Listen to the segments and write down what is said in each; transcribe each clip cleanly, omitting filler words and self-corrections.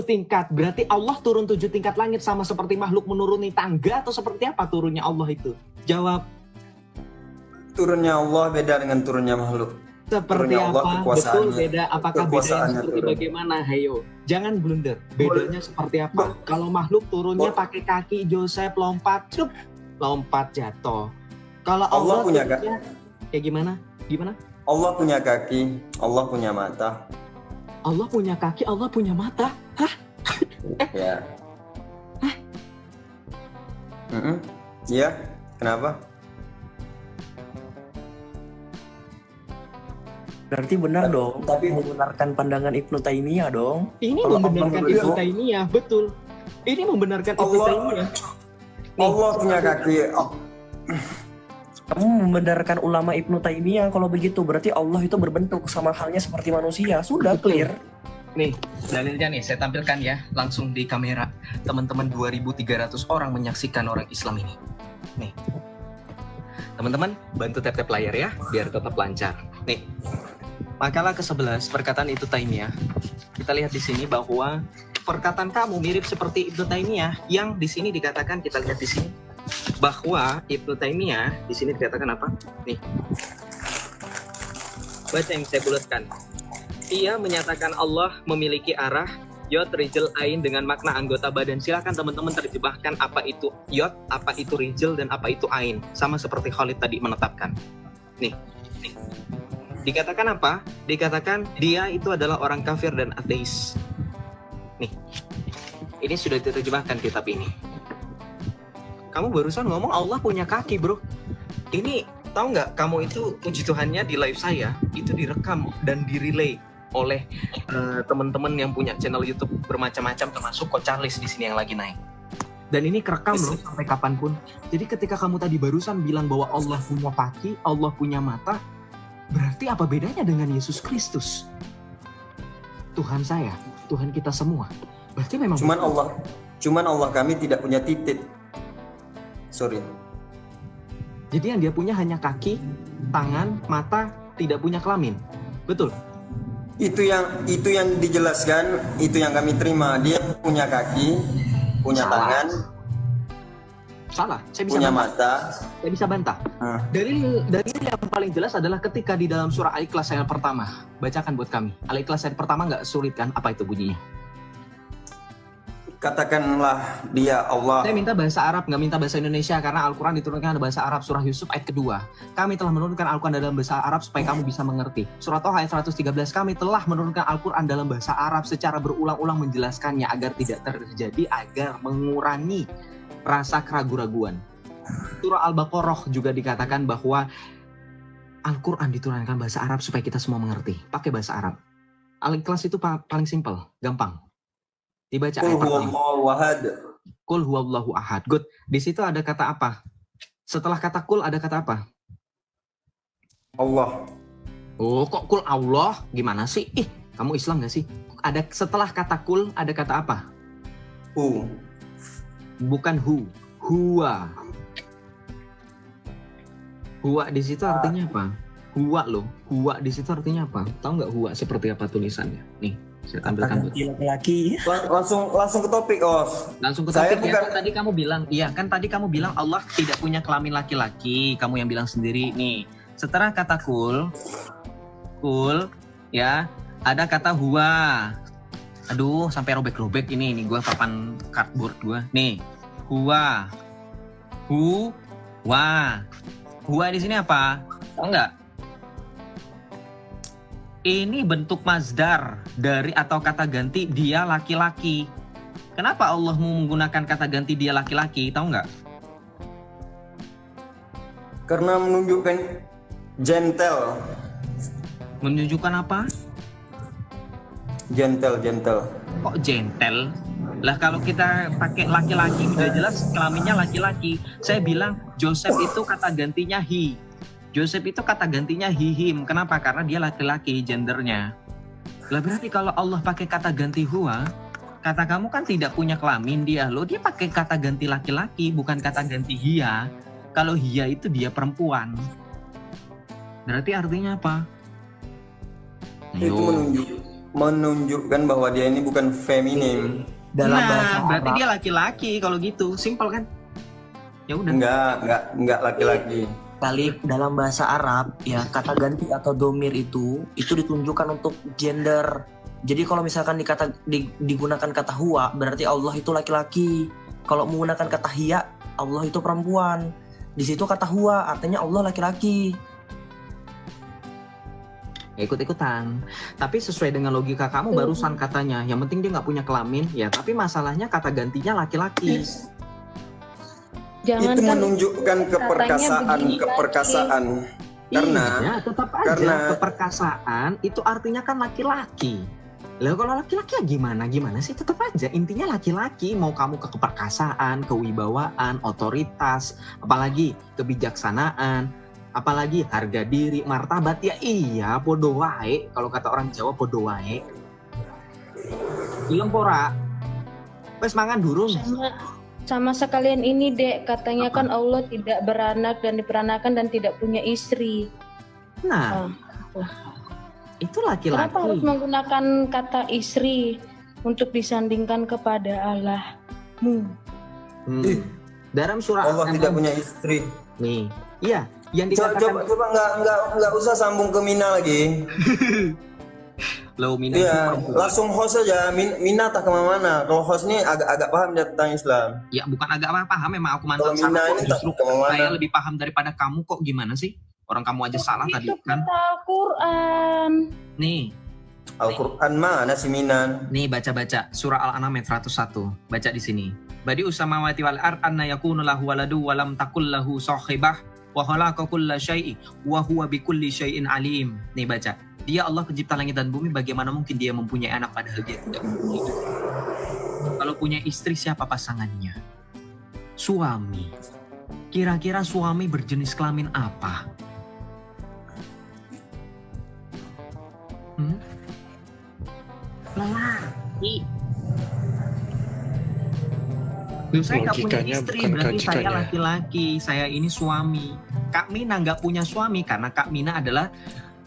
tingkat. Berarti Allah turun 7 tingkat langit sama seperti makhluk menuruni tangga atau seperti apa turunnya Allah itu? Jawab. Turunnya Allah beda dengan turunnya makhluk. Seperti turunnya Allah, apa? Betul beda. Apakah bedanya kekuasaannya seperti turun. bagaimana? Hayo, jangan blunder. Bedanya seperti apa? Kalau makhluk turunnya pakai kaki, Joseph lompat, cup, lompat jatuh. Kalau Allah punya turunnya, kayak gimana? Gimana? Allah punya kaki, Allah punya mata. Allah punya kaki, Allah punya mata. Hah? Ya. Iya, kenapa? Berarti benar dong, Tapi membenarkan pandangan Ibnu Taimiyah dong. Ini Kalau membenarkan Allah Ibnu itu- Taimiyah, betul. Ini membenarkan Ibnu Allah- Taimiyah. Allah punya kaki. Kamu membenarkan ulama Ibnu Taimiyah kalau begitu, berarti Allah itu berbentuk sama halnya seperti manusia. Sudah Betul. clear. Nih, dalilnya nih saya tampilkan ya langsung di kamera. Teman-teman 2.300 orang menyaksikan orang Islam ini. Nih. Teman-teman bantu tap-tap layar ya biar tetap lancar. Nih. Makalah ke-11 perkataan Ibnu Taimiyah. Kita lihat di sini bahwa perkataan kamu mirip seperti Ibnu Taimiyah yang di sini dikatakan, kita lihat di sini bahwa Ibnu Taimiyah di sini dikatakan apa? Nih. Baca yang saya bulatkan. Ia menyatakan Allah memiliki arah yod, rijal, ain dengan makna anggota badan. Silakan teman-teman terjemahkan apa itu yod, apa itu rijal, dan apa itu ain. Sama seperti Khalid tadi menetapkan. Nih. Dikatakan apa? Dikatakan dia itu adalah orang kafir dan ateis. Nih. Ini sudah diterjemahkan kitab ini. Kamu barusan ngomong Allah punya kaki, bro. Ini tahu nggak? Kamu itu puji Tuhannya di live saya itu direkam dan direlay oleh teman-teman yang punya channel YouTube bermacam-macam, termasuk Coach Charles di sini yang lagi naik. Dan ini kerekam loh sampai kapanpun. Jadi ketika kamu tadi barusan bilang bahwa Allah punya kaki, Allah punya mata, berarti apa bedanya dengan Yesus Kristus? Tuhan saya, Tuhan kita semua. Berarti memang Cuman Allah kami tidak punya titik. Sorry. Jadi yang dia punya hanya kaki, tangan, mata, tidak punya kelamin. Betul. Itu yang dijelaskan, itu yang kami terima. Dia punya kaki, punya Salah. tangan, Salah. Saya bisa punya bantah. mata. Saya bisa bantah. Dalil yang paling jelas adalah ketika di dalam surah Al-Ikhlas ayat pertama. Bacakan buat kami. Al-Ikhlas ayat pertama nggak sulit kan? Apa itu bunyinya? Katakanlah dia Allah. Saya minta bahasa Arab, nggak minta bahasa Indonesia, karena Al-Quran diturunkan dalam bahasa Arab. Surah Yusuf ayat kedua. Kami telah menurunkan Al-Quran dalam bahasa Arab supaya kamu bisa mengerti. Surah Toha ayat 113. Kami telah menurunkan Al-Quran dalam bahasa Arab secara berulang-ulang menjelaskannya agar tidak terjadi, agar mengurangi rasa keraguan-raguan. Surah Al-Baqarah juga dikatakan bahwa Al-Quran diturunkan bahasa Arab supaya kita semua mengerti. Pakai bahasa Arab. Al-Ikhlas itu paling simpel, gampang. Dibaca Qul ayat pertama. huwallahu ahad. Qul huwallahu ahad. Good. Di situ ada kata apa? Setelah kata kul ada kata apa? Allah. Oh, kok kul Allah? Gimana sih? Kamu Islam gak sih? Ada setelah kata kul ada kata apa? Hu. Bukan hu. Huwa. Huwa di situ artinya apa? Huwa loh. Huwa di situ artinya apa? Tahu nggak huwa seperti apa tulisannya? Nih, saya tampilkan. Laki-laki. Langsung ke topik, Os. Langsung ke Saya topik ya. bukan- Kan tadi kamu bilang, tadi kamu bilang Allah tidak punya kelamin laki-laki. Kamu yang bilang sendiri nih. Setelah kata kul, ya, ada kata huwa. Aduh, sampai robek-robek ini gua papan cardboard gua. Nih, huwa. Huwa di sini apa? Tahu nggak? Ini bentuk masdar dari atau kata ganti dia laki-laki. Kenapa Allah menggunakan kata ganti dia laki-laki? Tahu nggak? Karena menunjukkan gentle. Menunjukkan apa? Gentle. Kok gentle? Lah kalau kita pakai laki-laki udah jelas kelaminnya laki-laki. Saya bilang Joseph itu kata gantinya he. Joseph itu kata gantinya he, him. Kenapa? Karena dia laki-laki gendernya. Lah berarti kalau Allah pakai kata ganti huwa, kata kamu kan tidak punya kelamin dia. Loh dia pakai kata ganti laki-laki, bukan kata ganti hia. Kalau hia itu dia perempuan. Berarti artinya apa? Itu menunjukkan bahwa dia ini bukan feminim. Dalam bahasa berarti Arab, dia laki-laki kalau gitu. Simpel kan? Ya udah. Enggak laki-laki. kali dalam bahasa Arab ya kata ganti atau domir itu ditunjukkan untuk gender. Jadi kalau misalkan digunakan kata huwa berarti Allah itu laki-laki. Kalau menggunakan kata hiya Allah itu perempuan. Di situ kata huwa artinya Allah laki-laki. Ya, ikut-ikutan. Tapi sesuai dengan logika kamu barusan katanya, yang penting dia nggak punya kelamin, ya. Tapi masalahnya kata gantinya laki-laki. Jangan Itu kan menunjukkan keperkasaan. Karena Iya, tetap aja keperkasaan itu artinya kan laki-laki. Lah kalau laki-laki ya gimana sih, tetap aja intinya laki-laki. Mau kamu ke keperkasaan, kewibawaan, otoritas, apalagi kebijaksanaan, apalagi harga diri, martabat, ya iya podo wae. Kalau kata orang Jawa podo wae. Ilem pora. Wes mangan durung. sama sekalian ini, Dek, katanya Apa? kan Allah tidak beranak dan diperanakan dan tidak punya istri. Nah, itu laki-laki. Kenapa harus menggunakan kata istri untuk disandingkan kepada Allah? Dalam surah Allah tidak punya istri. nih, iya, yang Coba dikatakan nggak usah sambung ke Mina lagi. Lau Mina Iya, itu perempuan. langsung host aja. Mina tak kemana-mana. Kalau host ini agak paham dia tentang Islam. Ya bukan agak paham, memang aku Kalau mantap Mina sama kok. ini tak Justru kemana-mana. saya lebih paham daripada kamu kok. Gimana sih? Orang kamu aja salah tadi Itu kan. kata Al-Quran. Nih, Al-Quran mana si Minan? nih baca-baca surah Al-An'am ayat 101. Baca di sini. Badi usamawati wal ard anna yakunu lahu waladu wa lam takul lahu sahibah wa khalaqa kulla syai'in wa huwa bikulli syai'in alim. Nih baca. Dia Allah pencipta langit dan bumi, bagaimana mungkin dia mempunyai anak padahal dia tidak mempunyai itu. Kalau punya istri siapa pasangannya? Suami. Kira-kira suami berjenis kelamin apa? Lelaki. Loh, saya nggak punya Logikanya istri, bukan berarti saya logikanya. laki-laki. Saya ini suami. Kak Mina nggak punya suami karena Kak Mina adalah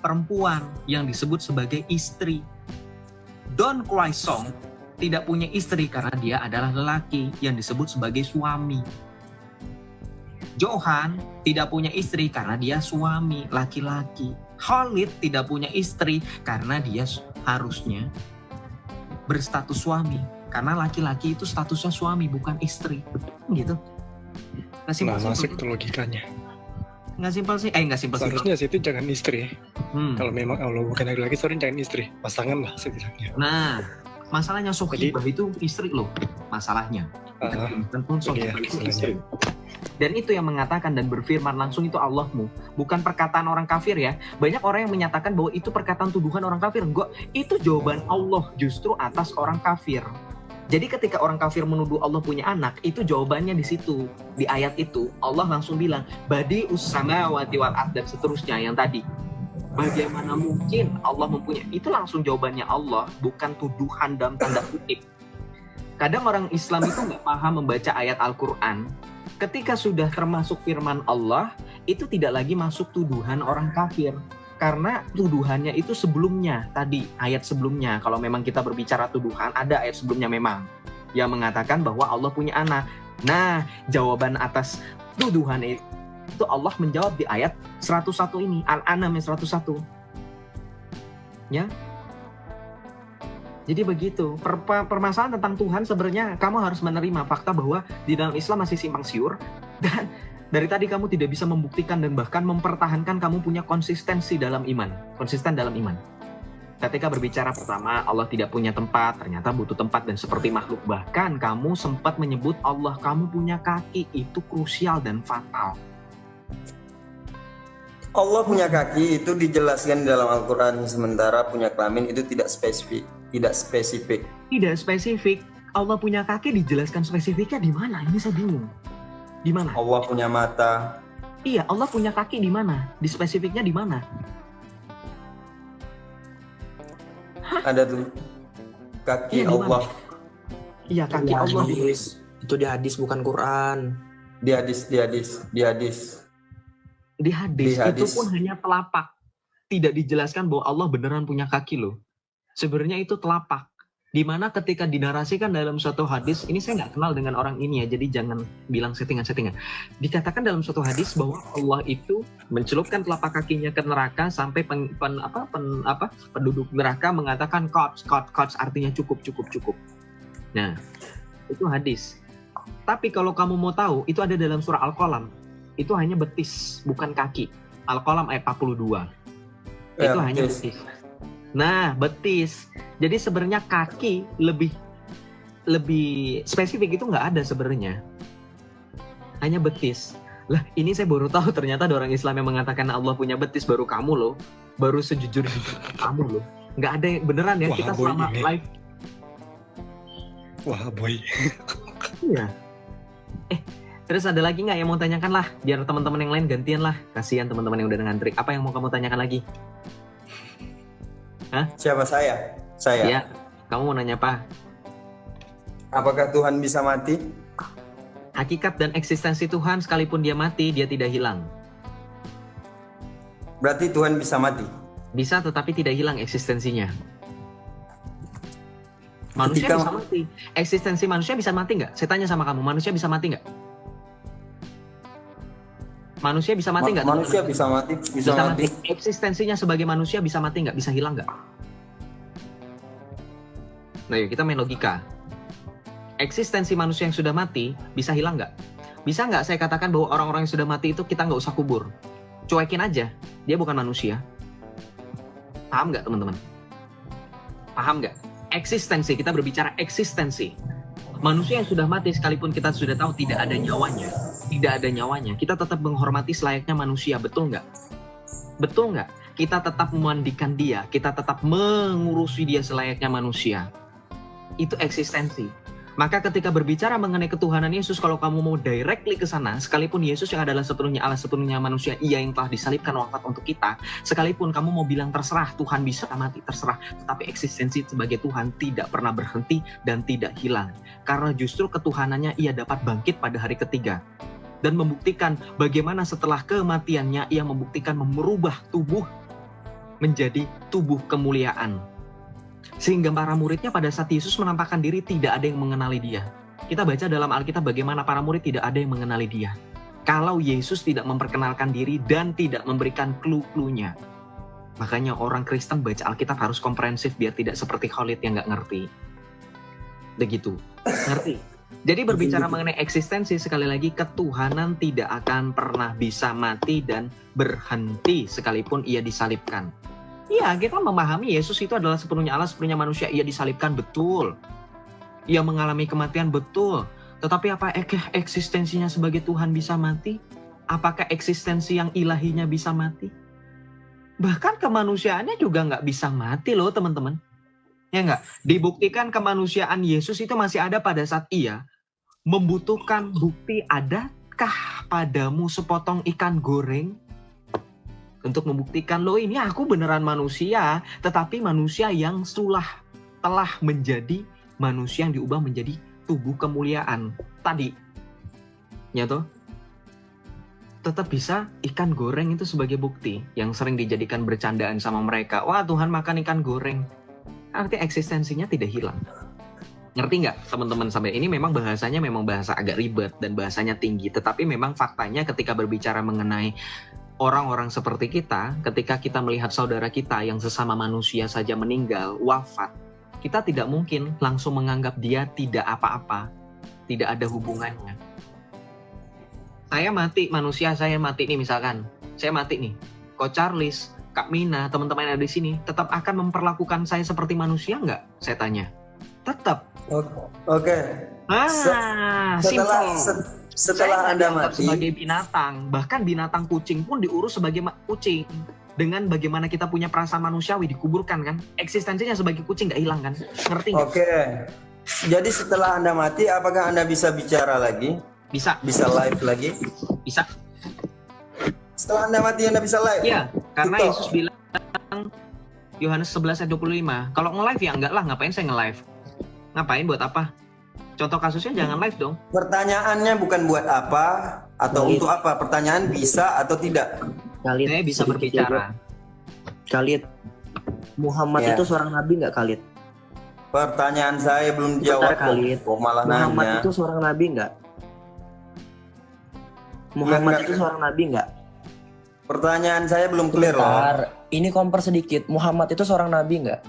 perempuan yang disebut sebagai istri. Don Croissant tidak punya istri karena dia adalah lelaki yang disebut sebagai suami. Johan tidak punya istri karena dia suami, laki-laki. Khalid tidak punya istri karena dia harusnya berstatus suami. Karena laki-laki itu statusnya suami, bukan istri. Gitu. Nggak Nggak masuk simpel-simpel. itu logikanya. Nggak simpel sih. Nggak simpel-simpel. Seharusnya situ jangan istri. Hmm. Kalau memang Allah bukan laki-laki, seharusnya jangan istri. Pasangan lah setidaknya. Nah, masalahnya sohibah itu istri loh. Masalahnya. Tentu sohibah iya, itu istilahnya. istri. Dan itu yang mengatakan dan berfirman langsung itu Allahmu. Bukan perkataan orang kafir ya. Banyak orang yang menyatakan bahwa itu perkataan tuduhan orang kafir. Enggak, itu jawaban Allah justru atas orang kafir. Jadi ketika orang kafir menuduh Allah punya anak, itu jawabannya di situ. Di ayat itu, Allah langsung bilang, Badi ussamawati wal ard, dan seterusnya yang tadi. Bagaimana mungkin Allah mempunyai? Itu langsung jawabannya Allah, bukan tuduhan dalam tanda kutip. Kadang orang Islam itu nggak paham membaca ayat Al-Quran. Ketika sudah termasuk firman Allah, itu tidak lagi masuk tuduhan orang kafir. Karena tuduhannya itu sebelumnya, tadi ayat sebelumnya. Kalau memang kita berbicara tuduhan, ada ayat sebelumnya memang. Yang mengatakan bahwa Allah punya anak. Nah, jawaban atas tuduhan itu Allah menjawab di ayat 101 ini. Al-An'am 101. Ya. Jadi begitu. Permasalahan tentang Tuhan sebenarnya kamu harus menerima fakta bahwa di dalam Islam masih simpang siur. Dan dari tadi kamu tidak bisa membuktikan dan bahkan mempertahankan kamu punya konsistensi dalam iman. Konsisten dalam iman. Ketika berbicara pertama, Allah tidak punya tempat, ternyata butuh tempat dan seperti makhluk. Bahkan kamu sempat menyebut Allah, kamu punya kaki. Itu krusial dan fatal. Allah punya kaki itu dijelaskan di dalam Al-Quran, sementara punya kelamin itu tidak spesifik. Tidak spesifik. Allah punya kaki dijelaskan spesifiknya di mana? Ini saya bingung. Di mana? Allah punya mata. Iya, Allah punya kaki di mana? Di spesifiknya di mana? Ada tuh kaki Iya, di mana? Allah Iya, kaki Di Allah. hadis. Itu di hadis bukan Quran. di hadis. Di hadis Di hadis. itu pun hanya telapak. Tidak dijelaskan bahwa Allah beneran punya kaki loh. Sebenarnya itu telapak. Dimana ketika dinarasikan dalam suatu hadis, ini saya nggak kenal dengan orang ini ya, jadi jangan bilang settingan-settingan. Dikatakan dalam suatu hadis bahwa Allah itu mencelupkan telapak kakinya ke neraka sampai penduduk neraka mengatakan kots, artinya cukup. Nah, itu hadis. Tapi kalau kamu mau tahu, itu ada dalam surah Al-Qalam. Itu hanya betis, bukan kaki. Al-Qalam ayat 42. Itu hanya betis. Nah, betis. Jadi sebenarnya kaki lebih spesifik itu nggak ada sebenarnya. Hanya betis. Lah, ini saya baru tahu ternyata ada orang Islam yang mengatakan Allah punya betis, baru kamu loh. Baru sejujur-jujur kamu loh. Nggak ada yang beneran ya. Wah, kita boy selama ini. live. Wah, boy. Iya. Terus ada lagi nggak yang mau tanyakan lah? Biar teman-teman yang lain gantian lah. Kasihan teman-teman yang udah ngantri. Apa yang mau kamu tanyakan lagi? Siapa saya? Saya. Ya, kamu mau nanya apa? Apakah Tuhan bisa mati? Hakikat dan eksistensi Tuhan sekalipun dia mati, dia tidak hilang. Berarti Tuhan bisa mati. Bisa tetapi tidak hilang eksistensinya. Manusia Ketika- bisa mati. Eksistensi manusia bisa mati nggak? Saya tanya sama kamu, manusia bisa mati nggak? Manusia bisa mati nggak? Manusia teman-teman? bisa mati. Bisa mati. Eksistensinya sebagai manusia bisa mati nggak? Bisa hilang nggak? Nah, yuk kita main logika. Eksistensi manusia yang sudah mati bisa hilang nggak? Bisa nggak saya katakan bahwa orang-orang yang sudah mati itu kita nggak usah kubur? Cuekin aja, dia bukan manusia. Paham nggak teman-teman? Paham nggak? Eksistensi, kita berbicara eksistensi. Manusia yang sudah mati sekalipun kita sudah tahu tidak ada nyawanya, kita tetap menghormati selayaknya manusia, betul nggak? Betul nggak? Kita tetap memandikan dia, kita tetap mengurusi dia selayaknya manusia. Itu eksistensi. Maka ketika berbicara mengenai ketuhanan Yesus, kalau kamu mau directly ke sana, sekalipun Yesus yang adalah sepenuhnya Allah, sepenuhnya manusia, ia yang telah disalibkan wafat untuk kita, sekalipun kamu mau bilang terserah, Tuhan bisa mati, terserah. Tetapi eksistensi sebagai Tuhan tidak pernah berhenti dan tidak hilang. Karena justru ketuhanannya ia dapat bangkit pada hari ketiga. Dan membuktikan bagaimana setelah kematiannya, ia membuktikan merubah tubuh menjadi tubuh kemuliaan. Sehingga para muridnya pada saat Yesus menampakkan diri tidak ada yang mengenali dia. Kita baca dalam Alkitab bagaimana para murid tidak ada yang mengenali dia. Kalau Yesus tidak memperkenalkan diri dan tidak memberikan clue-cluenya. Makanya orang Kristen baca Alkitab harus komprehensif biar tidak seperti Khalid yang nggak ngerti. Begitu. Ngerti? Jadi berbicara mengenai eksistensi, sekali lagi ketuhanan tidak akan pernah bisa mati dan berhenti sekalipun ia disalibkan. Iya, kita memahami Yesus itu adalah sepenuhnya Allah, sepenuhnya manusia. Ia disalibkan, betul. Ia mengalami kematian, betul. Tetapi apa eksistensinya sebagai Tuhan bisa mati? Apakah eksistensi yang ilahinya bisa mati? Bahkan kemanusiaannya juga nggak bisa mati loh, teman-teman. Ya nggak? Dibuktikan kemanusiaan Yesus itu masih ada pada saat ia membutuhkan bukti, adakah padamu sepotong ikan goreng? Untuk membuktikan, loh ini aku beneran manusia, tetapi manusia yang telah menjadi manusia yang diubah menjadi tubuh kemuliaan. Tadi, ya toh? Tetap bisa ikan goreng itu sebagai bukti yang sering dijadikan bercandaan sama mereka. Wah, Tuhan makan ikan goreng. Artinya eksistensinya tidak hilang. Ngerti nggak teman-teman sampai ini memang bahasanya memang bahasa agak ribet dan bahasanya tinggi. Tetapi memang faktanya ketika berbicara mengenai orang-orang seperti kita, ketika kita melihat saudara kita yang sesama manusia saja meninggal, wafat, kita tidak mungkin langsung menganggap dia tidak apa-apa, tidak ada hubungannya. Saya mati, manusia saya mati nih misalkan, saya mati nih, Coach Charles, Kak Mina, teman-teman yang ada di sini, tetap akan memperlakukan saya seperti manusia nggak? Saya tanya. Tetap. Oke. Setelah saya Anda mati, sebagai binatang, bahkan binatang kucing pun diurus sebagai kucing. Dengan bagaimana kita punya perasaan manusiawi, dikuburkan kan? Eksistensinya sebagai kucing nggak hilang kan? Ngerti nggak? Oke. Jadi setelah Anda mati, apakah Anda bisa bicara lagi? Bisa. Bisa live lagi? Bisa. Setelah Anda mati, Anda bisa live? Iya, karena Betul. Yesus bilang Yohanes 11 ayat 25. Kalau nge-live ya enggak lah, ngapain saya nge-live? Ngapain, buat apa? Contoh kasusnya jangan live dong. Pertanyaannya bukan buat apa atau Khalid. untuk apa. Pertanyaan bisa atau tidak. Khalid, Saya bisa sedikit berbicara. ya, Bro. Khalid, Muhammad Ya. itu seorang nabi nggak, Khalid? Pertanyaan saya belum Bentar, dijawab. Khalid. Kok malah Muhammad nanya? itu seorang nabi nggak? Muhammad Nggak. itu seorang nabi nggak? Pertanyaan saya belum clear loh. Bentar, ini kompor sedikit. Muhammad itu seorang nabi nggak?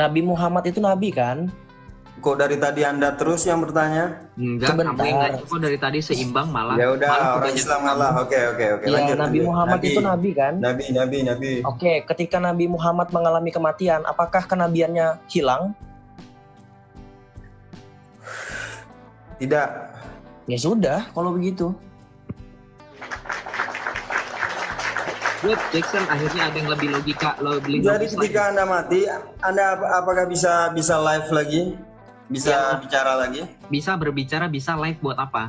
Nabi Muhammad itu nabi kan? Kok dari tadi Anda terus yang bertanya? Enggak, Sebentar. kamu yang nanya kok dari tadi seimbang malah. Ya udah, malah orang kebanyakan Islam kamu. Allah. Oke. Ya, Lanjut, Nabi lanjut. Muhammad itu nabi kan? Nabi. Oke, ketika Nabi Muhammad mengalami kematian, apakah kenabiannya hilang? Tidak. Ya sudah, kalau begitu. Good, Jackson akhirnya ada yang lebih logika, lebih Jadi logis ketika lagi. Anda mati, Anda apakah bisa live lagi? Bisa Ya. bicara lagi? Bisa berbicara, bisa live buat apa?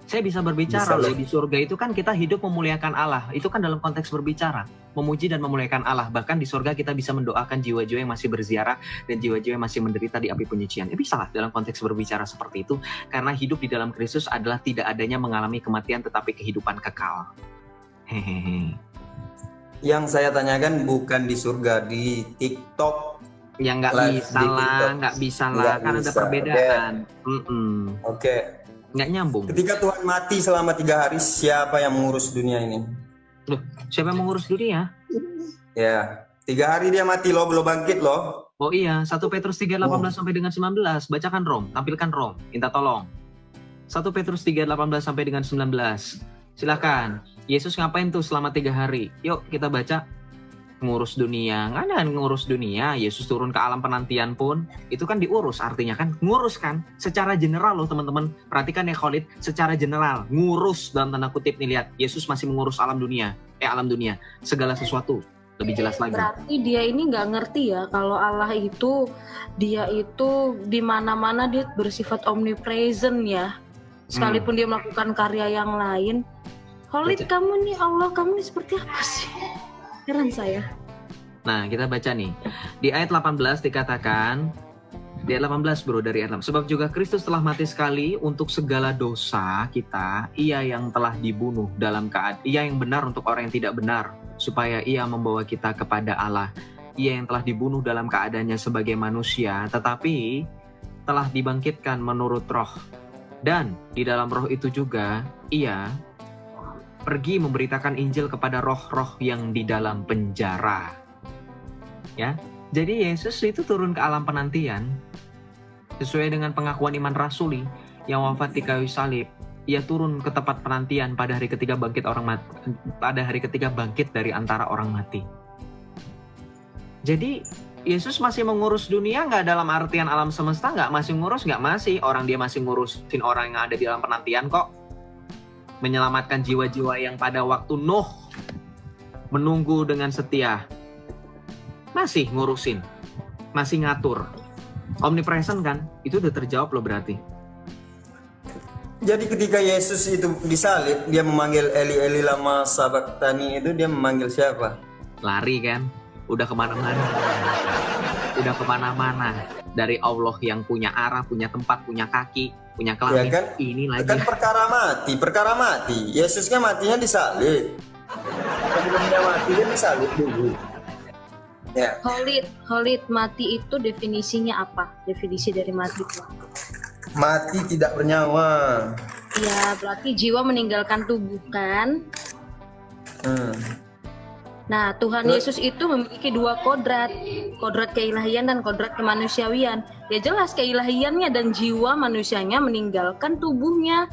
Saya bisa berbicara Bisa loh live. di surga itu kan kita hidup memuliakan Allah. Itu kan dalam konteks berbicara, memuji dan memuliakan Allah. Bahkan di surga kita bisa mendoakan jiwa-jiwa yang masih berziarah dan jiwa-jiwa yang masih menderita di api penyucian. Bisa lah dalam konteks berbicara seperti itu karena hidup di dalam Kristus adalah tidak adanya mengalami kematian tetapi kehidupan kekal. Hehehe. Yang saya tanyakan bukan di surga, di TikTok. Ya nggak Live bisa di lah, TikTok. nggak bisa lah, Nggak kan ada bisa, perbedaan. Oke. Nggak nyambung. Ketika Tuhan mati selama 3 hari, siapa yang mengurus dunia ini? Loh, siapa yang mengurus dunia? Ya, 3 hari dia mati loh, belum bangkit loh. Oh iya, 1 Petrus 3:18 sampai dengan 19. Bacakan Rom, tampilkan Rom, minta tolong. 1 Petrus 3:18 sampai dengan 19. Silakan. Yesus ngapain tuh selama 3 hari? Yuk kita baca. Ngurus dunia, nggak ada ngurus dunia. Yesus turun ke alam penantian pun itu kan diurus, artinya kan ngurus kan secara general loh teman-teman. Perhatikan ya Khalid, secara general ngurus dalam tanda kutip nih, lihat Yesus masih mengurus alam dunia, segala sesuatu. Lebih jelas lagi. Berarti dia ini nggak ngerti ya kalau Allah itu dia itu di mana-mana dia bersifat omnipresent ya. Sekalipun dia melakukan karya yang lain. Khalid, Baca. kamu nih Allah, kamu nih seperti apa sih? Heran saya. Nah, kita baca nih. Di ayat 18 dikatakan, di ayat 18 bro, dari ayat 6. Sebab juga Kristus telah mati sekali untuk segala dosa kita, ia yang telah dibunuh ia yang benar untuk orang yang tidak benar, supaya ia membawa kita kepada Allah. Ia yang telah dibunuh dalam keadaannya sebagai manusia, tetapi telah dibangkitkan menurut roh. Dan di dalam roh itu juga, ia pergi memberitakan Injil kepada roh-roh yang di dalam penjara. Ya, jadi Yesus itu turun ke alam penantian sesuai dengan pengakuan iman rasuli yang wafat di kayu salib. Ia turun ke tempat penantian pada hari ketiga bangkit dari antara orang mati. Jadi Yesus masih mengurus dunia nggak dalam artian alam semesta, nggak masih ngurus, nggak masih. Orang dia masih ngurusin orang yang ada di alam penantian kok. Menyelamatkan jiwa-jiwa yang pada waktu Nuh menunggu dengan setia. Masih ngurusin, masih ngatur. Omnipresent kan? Itu udah terjawab loh berarti. Jadi ketika Yesus itu disalib, dia memanggil Eli Eli lama sabachthani, itu dia memanggil siapa? Lari kan? Udah kemana-mana. Dari Allah yang punya arah, punya tempat, punya kaki, punya kelamin. Ya kan? Ini lagi. Kan perkara mati. Yesusnya matinya disalib. Sebelum dia mati dia disalib dulu. Ya, Khalid, mati itu definisinya apa? Definisi dari mati itu? mati tidak bernyawa. Ya, berarti jiwa meninggalkan tubuh kan? Nah, Tuhan Yesus itu memiliki 2 kodrat keilahian dan kodrat kemanusiawian. Ya jelas keilahiannya dan jiwa manusianya meninggalkan tubuhnya.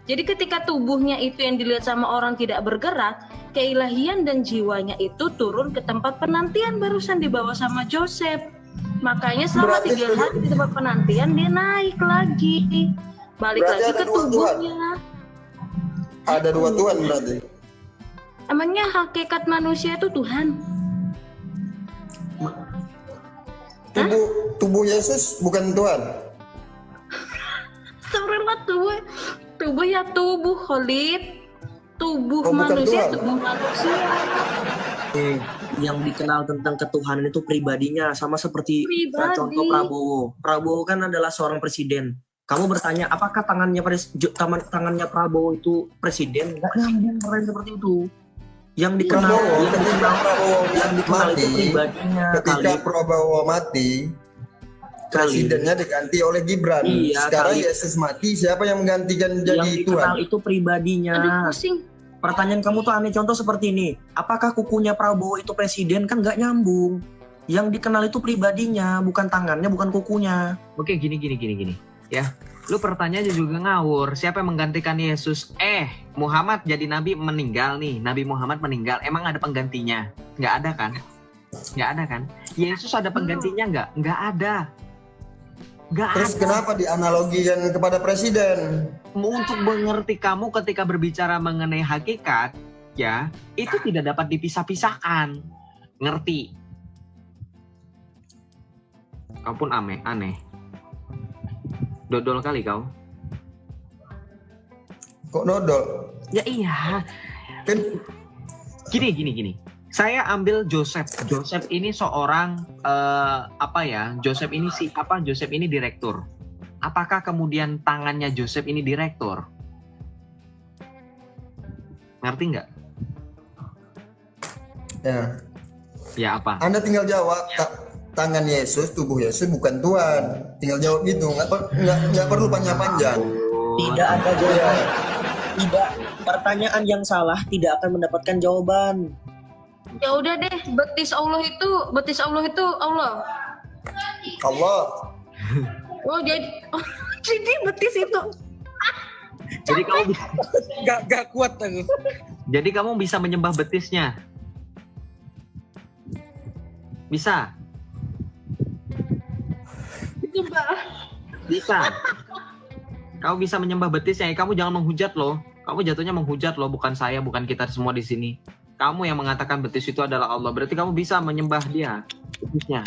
Jadi ketika tubuhnya itu yang dilihat sama orang tidak bergerak, keilahian dan jiwanya itu turun ke tempat penantian barusan dibawa sama Joseph. Makanya selama Berarti 3 hari di tempat penantian dia naik lagi, balik Berarti lagi ada ke 2 Tuhan. tubuhnya. Ada 2 Tuhan berarti. Emangnya hakikat manusia itu Tuhan? Tubuh Yesus bukan Tuhan. Sebenarnya tubuh ya tubuh, Khalid. Tubuh Oh, bukan manusia, Tuhan. tubuh manusia. Yang dikenal tentang ketuhanan itu pribadinya, sama seperti Pribadi. contoh Prabowo. Prabowo kan adalah seorang presiden. Kamu bertanya, apakah tangannya Prabowo itu presiden? Enggak nyambung, keren seperti itu. Yang dikenal, Prabowo, yang ketika dikenal, Prabowo yang dikenal itu mati, pribadinya ketika kali. Prabowo mati, presidennya diganti oleh Gibran. Iya, Sekarang kali. Yesus mati, siapa yang menggantikan jadi Yang dikenal Tuhan? itu pribadinya. Aduh pusing. Pertanyaan kamu tuh aneh. Contoh seperti ini, apakah kukunya Prabowo itu presiden? Kan nggak nyambung. Yang dikenal itu pribadinya, bukan tangannya, bukan kukunya. Oke, gini. Ya, lu pertanyaannya juga ngawur. Siapa yang menggantikan Yesus? Muhammad jadi nabi meninggal nih. Nabi Muhammad meninggal. Emang ada penggantinya? Nggak ada kan? Nggak ada kan? Yesus ada penggantinya nggak? Nggak ada. Nggak Terus ada. kenapa dianalogikan kepada presiden? Untuk mengerti kamu ketika berbicara mengenai hakikat, ya, itu tidak dapat dipisah-pisahkan. Ngerti? Kau pun aneh. Dodol kali kau. Kok dodol? Ya iya. Kan Gini. Saya ambil Joseph. Joseph ini seorang Joseph ini direktur. Apakah kemudian tangannya Joseph ini direktur? Ngerti nggak? ya, Ya apa? Anda tinggal jawab. Tangan Yesus, tubuh Yesus bukan Tuhan. Tinggal jawab gitu, nggak perlu panjang-panjang. Tidak ada jawaban. Tidak, pertanyaan yang salah tidak akan mendapatkan jawaban. Ya udah deh, betis Allah itu Allah. Allah. Oh jadi betis itu. Jadi kamu Gak kuat aku. Jadi kamu bisa menyembah betisnya? Bisa? Bisa. Kamu bisa menyembah betisnya. Kamu jangan menghujat loh. Kamu jatuhnya menghujat loh, bukan saya, bukan kita semua di sini. Kamu yang mengatakan betis itu adalah Allah. Berarti kamu bisa menyembah dia, betisnya.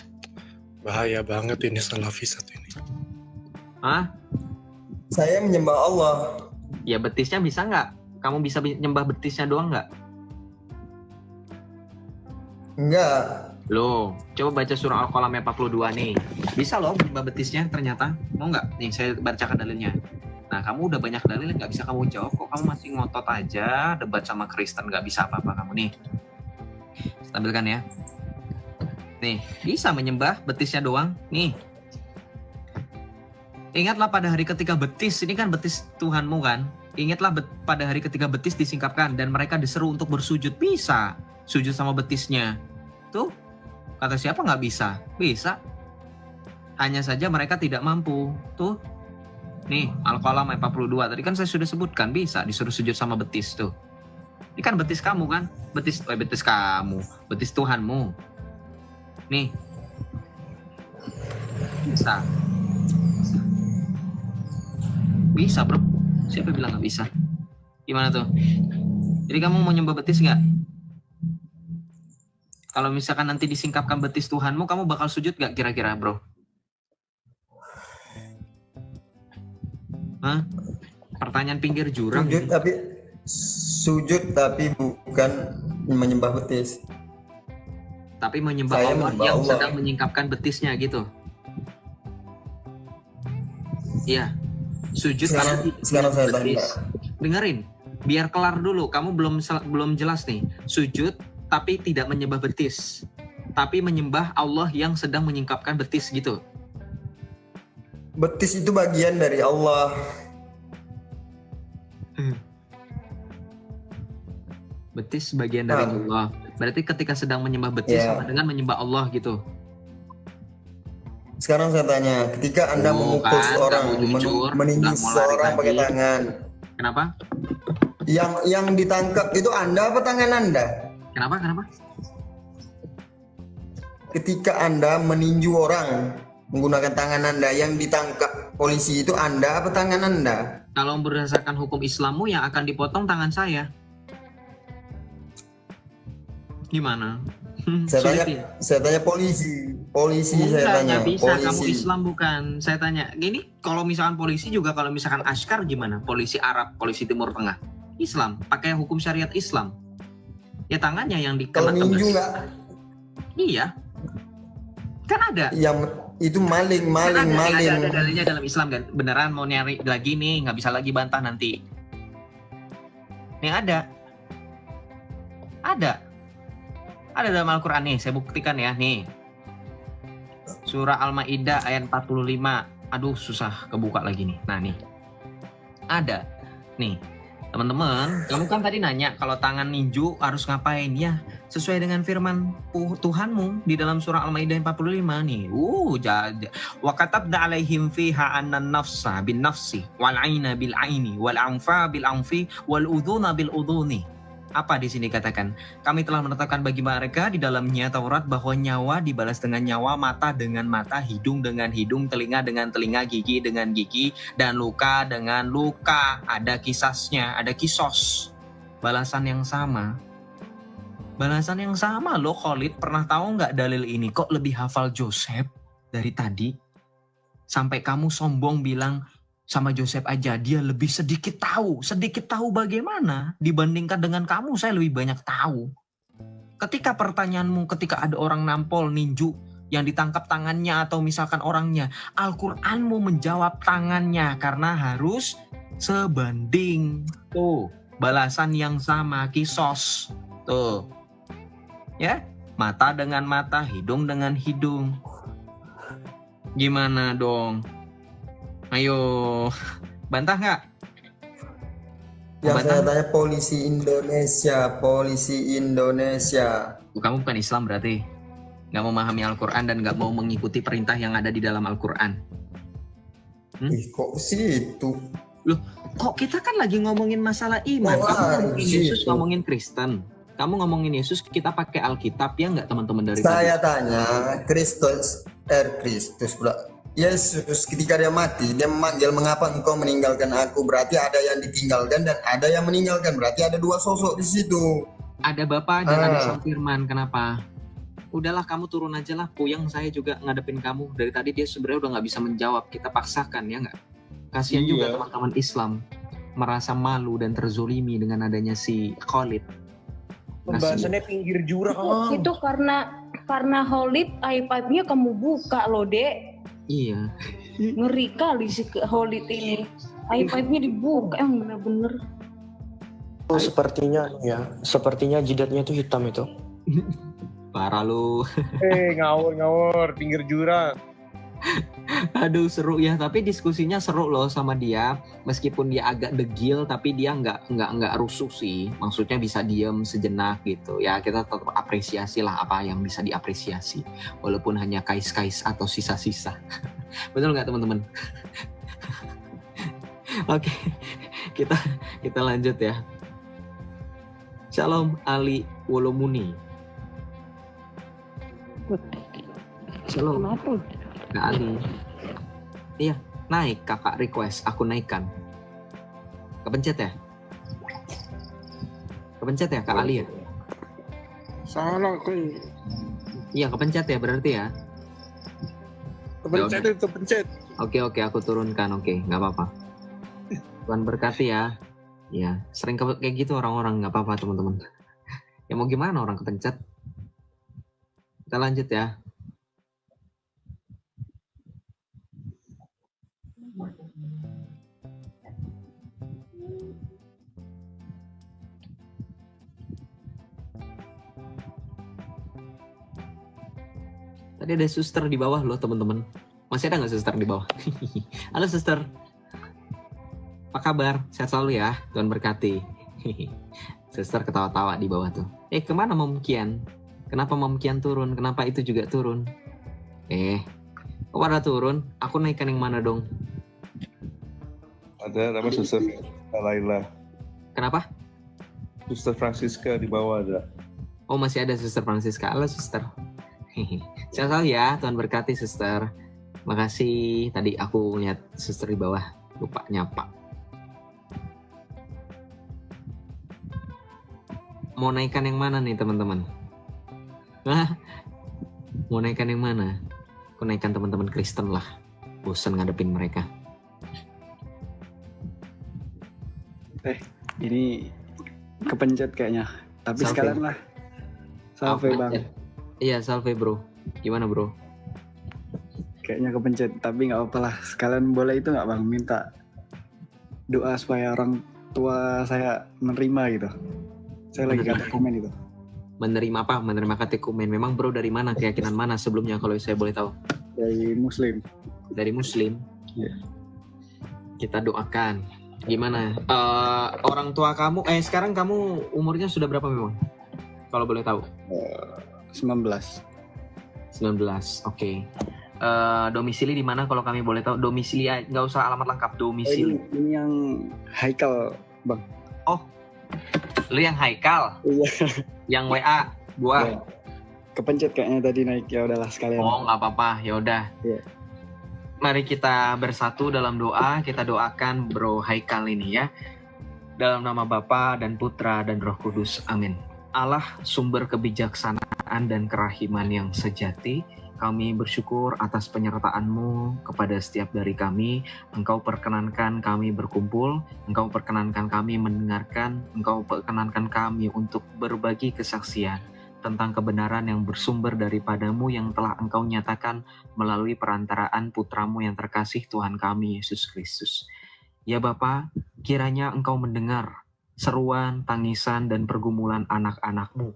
Bahaya banget ini Salafi satu ini. Hah? Saya menyembah Allah. Ya betisnya bisa nggak? Kamu bisa menyembah betisnya doang nggak? Enggak. Loh, coba baca surah Al-Qalam ayat 42 nih. Bisa loh menyembah betisnya ternyata. Mau nggak? Nih saya bacakan dalilnya. Nah, kamu udah banyak dalil nggak bisa kamu jawab. Kok kamu masih ngotot aja debat sama Kristen, nggak bisa apa-apa kamu nih. Tampilkan ya. Nih, bisa menyembah betisnya doang. Nih. Ingatlah pada hari ketika betis, ini kan betis Tuhanmu kan. Ingatlah pada hari ketika betis disingkapkan dan mereka diseru untuk bersujud. Bisa sujud sama betisnya. Tuh, kata siapa nggak bisa? Bisa. Hanya saja mereka tidak mampu. Tuh. Nih, Al-Qalam ayat 42. Tadi kan saya sudah sebutkan bisa disuruh sujud sama betis tuh. Ini kan betis kamu kan? Betis kamu. Betis Tuhanmu. Nih. Bisa. Bisa, bro. Siapa bilang nggak bisa? Gimana tuh? Jadi kamu mau nyembah betis nggak? Kalau misalkan nanti disingkapkan betis Tuhanmu, kamu bakal sujud nggak kira-kira, bro? Hah? Pertanyaan pinggir jurang. Sujud tapi bukan menyembah betis. Tapi menyembah Saya Allah menyembah yang Allah. sedang menyingkapkan betisnya gitu. Iya. Sujud Sekarang saya tanya. Dengerin, biar kelar dulu. Kamu belum jelas nih. Sujud tapi tidak menyembah betis. Tapi menyembah Allah yang sedang menyingkapkan betis gitu. Betis itu bagian dari Allah. Betis bagian dari Allah. Berarti ketika sedang menyembah betis sama dengan menyembah Allah gitu. Sekarang saya tanya, ketika Anda memukul kan, seorang, kamu jujur, menindih nggak mau lari seorang lagi. pakai tangan, Kenapa? yang ditangkap itu Anda apa tangan Anda? Kenapa? Ketika Anda meninju orang menggunakan tangan Anda, yang ditangkap polisi itu Anda apa tangan Anda? Kalau berdasarkan hukum Islammu yang akan dipotong tangan saya. Gimana? Saya tanya polisi saya tanya. Nggak bisa, Polisi. kamu Islam bukan. Saya tanya, gini, kalau misalkan polisi juga, kalau misalkan askar gimana? Polisi Arab, polisi Timur Tengah. Islam, pakai hukum syariat Islam. Ya tangannya yang Kalau dikena ninju tegas. nggak? Iya. Kan ada. Yang itu maling. Ada dalilnya dalam Islam kan. Beneran mau nyari lagi nih, nggak bisa lagi bantah nanti. Nih ada. Ada. Ada dalam Al-Quran nih, saya buktikan ya nih. Surah Al-Maidah ayat 45. Aduh, susah kebuka lagi nih. Nah nih, ada. Nih, teman-teman, kamu kan tadi nanya kalau tangan ninju harus ngapain ya? Sesuai dengan firman Tuhanmu di dalam surah Al-Maidah 45 nih. Wa katabna alaihim fiha annan nafsa bin nafsi wal aina bil aini wal anfa bil anfi wal udhuna bil udhuni. Apa di sini katakan? Kami telah menetapkan bagi mereka di dalamnya Taurat bahwa nyawa dibalas dengan nyawa, mata dengan mata, hidung dengan hidung, telinga dengan telinga, gigi dengan gigi, dan luka dengan luka. Ada kisasnya, ada kisos. Balasan yang sama. Balasan yang sama loh. Khalid, pernah tahu nggak dalil ini? Kok lebih hafal Joseph dari tadi? Sampai kamu sombong bilang, sama Joseph aja dia lebih sedikit tahu bagaimana dibandingkan dengan kamu, saya lebih banyak tahu. Ketika pertanyaanmu, ketika ada orang nampol ninju yang ditangkap tangannya atau misalkan orangnya, Al-Qur'anmu menjawab tangannya karena harus sebanding. Tuh, balasan yang sama, kisos. Tuh. Ya, mata dengan mata, hidung dengan hidung. Gimana dong? Ayo, bantah nggak? Yang Bantah? saya tanya polisi Indonesia. Kamu bukan Islam berarti? Nggak memahami Al-Quran dan nggak mau mengikuti perintah yang ada di dalam Al-Quran? Kok situ? Loh, kok kita kan lagi ngomongin masalah iman? Kamu ngomongin Yesus, ngomongin Kristen. Kamu ngomongin Yesus, kita pakai Alkitab ya nggak teman-teman dari Saya tanya, Kristus pula. Yesus ketika dia mati, dia memanggil, mengapa engkau meninggalkan aku? Berarti ada yang ditinggalkan dan ada yang meninggalkan. Berarti ada dua sosok di situ. Ada Bapa dan ada Sang Firman. Kenapa? Udahlah kamu turun aja lah. Puyeng saya juga ngadepin kamu. Dari tadi dia sebenarnya udah nggak bisa menjawab. Kita paksakan ya nggak? Kasihan juga teman-teman Islam merasa malu dan terzolimi dengan adanya si Khalid. Pembahasannya pinggir jurang. Itu karena Khalid iPad-nya kamu buka loh, Dek. Iya. Ngeri kali si Khalid ini. iPad-nya dibuka, emang bener-bener. Sepertinya jidatnya itu hitam itu. Parah lu. Ngawur pinggir jurang. Aduh seru ya, tapi diskusinya seru loh sama dia. Meskipun dia agak degil, tapi dia nggak rusuh sih. Maksudnya bisa diem sejenak gitu. Ya kita tetap apresiasi lah apa yang bisa diapresiasi, walaupun hanya kais-kais atau sisa-sisa. Betul nggak teman-teman? Oke, kita lanjut ya. Shalom Ali Wolomuni. Shalom. Kenapa? Kak Ali. Iya, naik kakak request, aku naikkan. Kepencet ya? Kepencet ya Kak Ali ya? Salah kok. Iya kepencet ya berarti ya? Kepencet. Oke, aku turunkan, oke, nggak apa-apa. Tuhan berkati ya. Iya, sering kayak gitu orang-orang, nggak apa-apa teman-teman. Ya mau gimana orang kepencet? Kita lanjut ya. Tadi ada suster di bawah loh teman-teman. Masih ada nggak suster di bawah? Halo suster. Apa kabar? Sehat selalu ya. Tuhan berkati. Suster ketawa-tawa di bawah tuh. Kemana Mom Kian? Kenapa Mom Kian turun? Kenapa itu juga turun? Kok pada turun? Aku naikkan yang mana dong? Ada nama Suster Laila. Kenapa? Suster Francisca di bawah ada. Oh masih ada Suster Francisca. Halo suster. Sehat selalu ya. Tuhan berkati suster. Makasih. Tadi aku lihat suster di bawah. Lupa nyapa. Mau naikkan yang mana nih teman-teman? Mau naikkan yang mana? Aku naikkan teman-teman Kristen lah. Bosan ngadepin mereka. Ini kepencet kayaknya. Tapi Salve. sekalian lah. Salve bang. Iya salve bro. Gimana bro? Kayaknya kepencet. Tapi nggak apa-apa lah. Sekalian boleh itu nggak bang? Minta doa supaya orang tua saya menerima gitu. Saya lagi Bener. kata komen gitu. Menerima apa? Menerima katekumen. Memang bro dari mana? Keyakinan mana sebelumnya kalau saya boleh tahu? Dari Muslim. Dari Muslim. Iya. Kita doakan. Gimana? Orang tua kamu, sekarang kamu umurnya sudah berapa memang? Kalau boleh tahu? 19. 19. Oke. Domisili di mana kalau kami boleh tahu? Domisili nggak usah alamat lengkap. Domisili. Ini yang Haikal, Bang. Lu yang Haikal, Iya. yang WA gua. Ya. Kepencet kayaknya tadi naik, ya udahlah sekalian. Oh, nggak apa-apa. Ya udah. Iya. Mari kita bersatu dalam doa. Kita doakan Bro Haikal ini ya. Dalam nama Bapa dan Putra dan Roh Kudus. Amin. Allah sumber kebijaksanaan dan kerahiman yang sejati. Kami bersyukur atas penyertaan-Mu kepada setiap dari kami. Engkau perkenankan kami berkumpul, Engkau perkenankan kami mendengarkan, Engkau perkenankan kami untuk berbagi kesaksian tentang kebenaran yang bersumber daripada-Mu yang telah Engkau nyatakan melalui perantaraan Putra-Mu yang terkasih Tuhan kami, Yesus Kristus. Ya Bapa, kiranya Engkau mendengar seruan, tangisan, dan pergumulan anak-anak-Mu.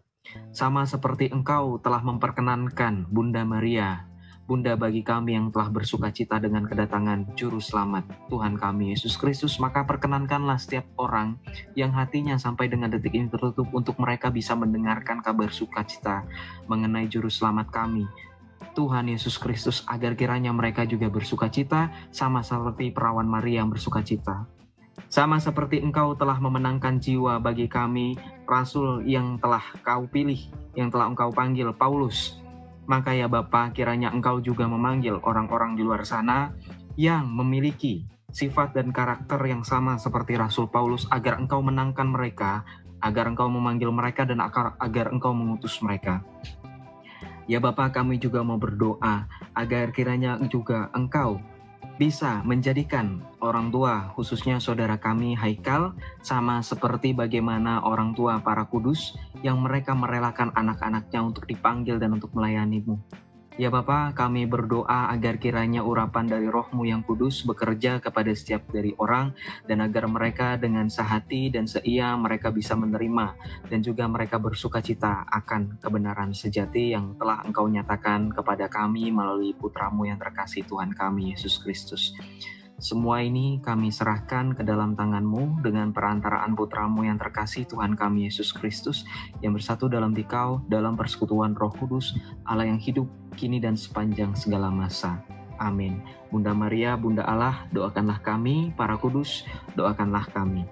Sama seperti Engkau telah memperkenankan Bunda Maria, Bunda bagi kami yang telah bersuka cita dengan kedatangan Juru Selamat Tuhan kami Yesus Kristus, maka perkenankanlah setiap orang yang hatinya sampai dengan detik ini tertutup untuk mereka bisa mendengarkan kabar sukacita mengenai Juru Selamat kami, Tuhan Yesus Kristus, agar kiranya mereka juga bersuka cita sama seperti perawan Maria yang bersuka cita. Sama seperti Engkau telah memenangkan jiwa bagi kami, Rasul yang telah Kau pilih, yang telah Engkau panggil, Paulus. Maka ya Bapa, kiranya Engkau juga memanggil orang-orang di luar sana yang memiliki sifat dan karakter yang sama seperti Rasul Paulus, agar Engkau menangkan mereka, agar Engkau memanggil mereka, dan agar Engkau mengutus mereka. Ya Bapa, kami juga mau berdoa agar kiranya juga Engkau bisa menjadikan orang tua, khususnya saudara kami Haikal, sama seperti bagaimana orang tua para kudus yang mereka merelakan anak-anaknya untuk dipanggil dan untuk melayani-Mu. Ya Bapa, kami berdoa agar kiranya urapan dari Roh-Mu yang kudus bekerja kepada setiap dari orang, dan agar mereka dengan sehati dan seia mereka bisa menerima dan juga mereka bersuka cita akan kebenaran sejati yang telah Engkau nyatakan kepada kami melalui Putra-Mu yang terkasih Tuhan kami Yesus Kristus. Semua ini kami serahkan ke dalam tangan-Mu dengan perantaraan Putra-Mu yang terkasih Tuhan kami Yesus Kristus, yang bersatu dalam Dikau, dalam persekutuan Roh Kudus, Allah yang hidup kini dan sepanjang segala masa. Amin. Bunda Maria, Bunda Allah, doakanlah kami, para kudus, doakanlah kami.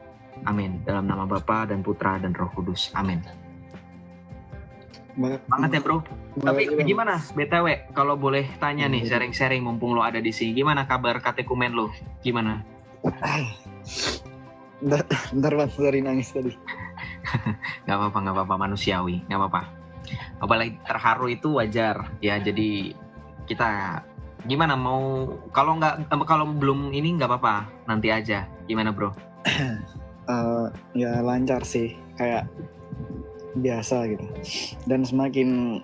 Amin. Dalam nama Bapa dan Putra dan Roh Kudus. Amin. Banget ya bro. Tapi gimana BTW, kalau boleh tanya nih, sharing-sharing mumpung lo ada di sini, gimana kabar katekumen lo? Gimana? Bentar Bang, sorry nangis tadi. Gak apa-apa, manusiawi, gak apa-apa. Apalagi terharu itu wajar ya, jadi kita gimana mau, kalau belum ini nggak apa-apa, nanti aja. Gimana bro? Ya lancar sih, kayak biasa gitu, dan semakin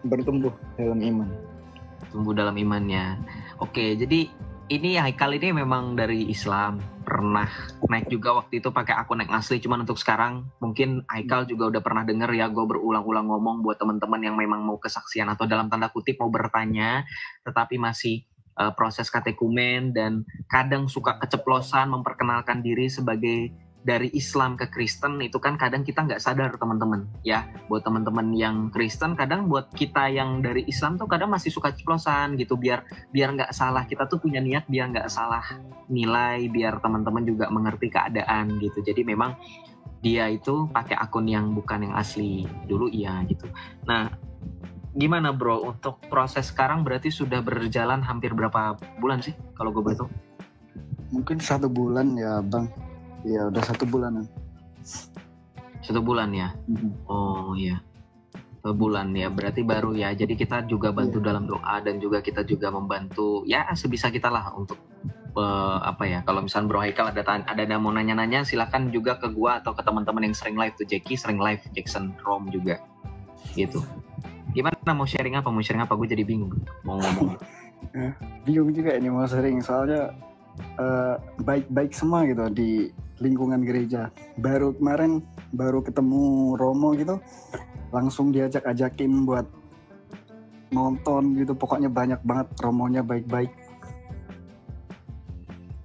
bertumbuh dalam iman. Tumbuh dalam imannya. Oke, jadi ini Haikal ini memang dari Islam, pernah naik juga waktu itu pakai akun yang asli, cuman untuk sekarang mungkin Haikal juga udah pernah denger ya, gue berulang-ulang ngomong buat teman-teman yang memang mau kesaksian atau dalam tanda kutip mau bertanya tetapi masih proses katekumen dan kadang suka keceplosan memperkenalkan diri sebagai dari Islam ke Kristen, itu kan kadang kita nggak sadar teman-teman ya. Buat teman-teman yang Kristen, kadang buat kita yang dari Islam tuh kadang masih suka ceplosan gitu, biar nggak salah. Kita tuh punya niat biar nggak salah nilai, biar teman-teman juga mengerti keadaan gitu. Jadi memang dia itu pakai akun yang bukan yang asli dulu iya gitu. Nah, gimana bro untuk proses sekarang, berarti sudah berjalan hampir berapa bulan sih kalau gue betul? Mungkin 1 bulan ya Bang. Ya udah 1 bulanan. 1 bulan ya? Oh iya, 1 bulan ya, berarti baru ya. Jadi kita juga bantu dalam doa dan juga kita juga membantu ya sebisa kita lah untuk apa ya. Kalau misalnya Bro Haikal ada mau nanya-nanya, silakan juga ke gua atau ke teman-teman yang sering live tuh. Jackie sering live, Jackson, Rom juga gitu. Gimana mau sharing apa? Gue jadi bingung mau ngomong. Bingung juga ini mau sharing, soalnya baik-baik semua gitu di lingkungan gereja. Kemarin baru ketemu Romo gitu, langsung diajak-ajakin buat nonton gitu. Pokoknya banyak banget Romonya baik-baik.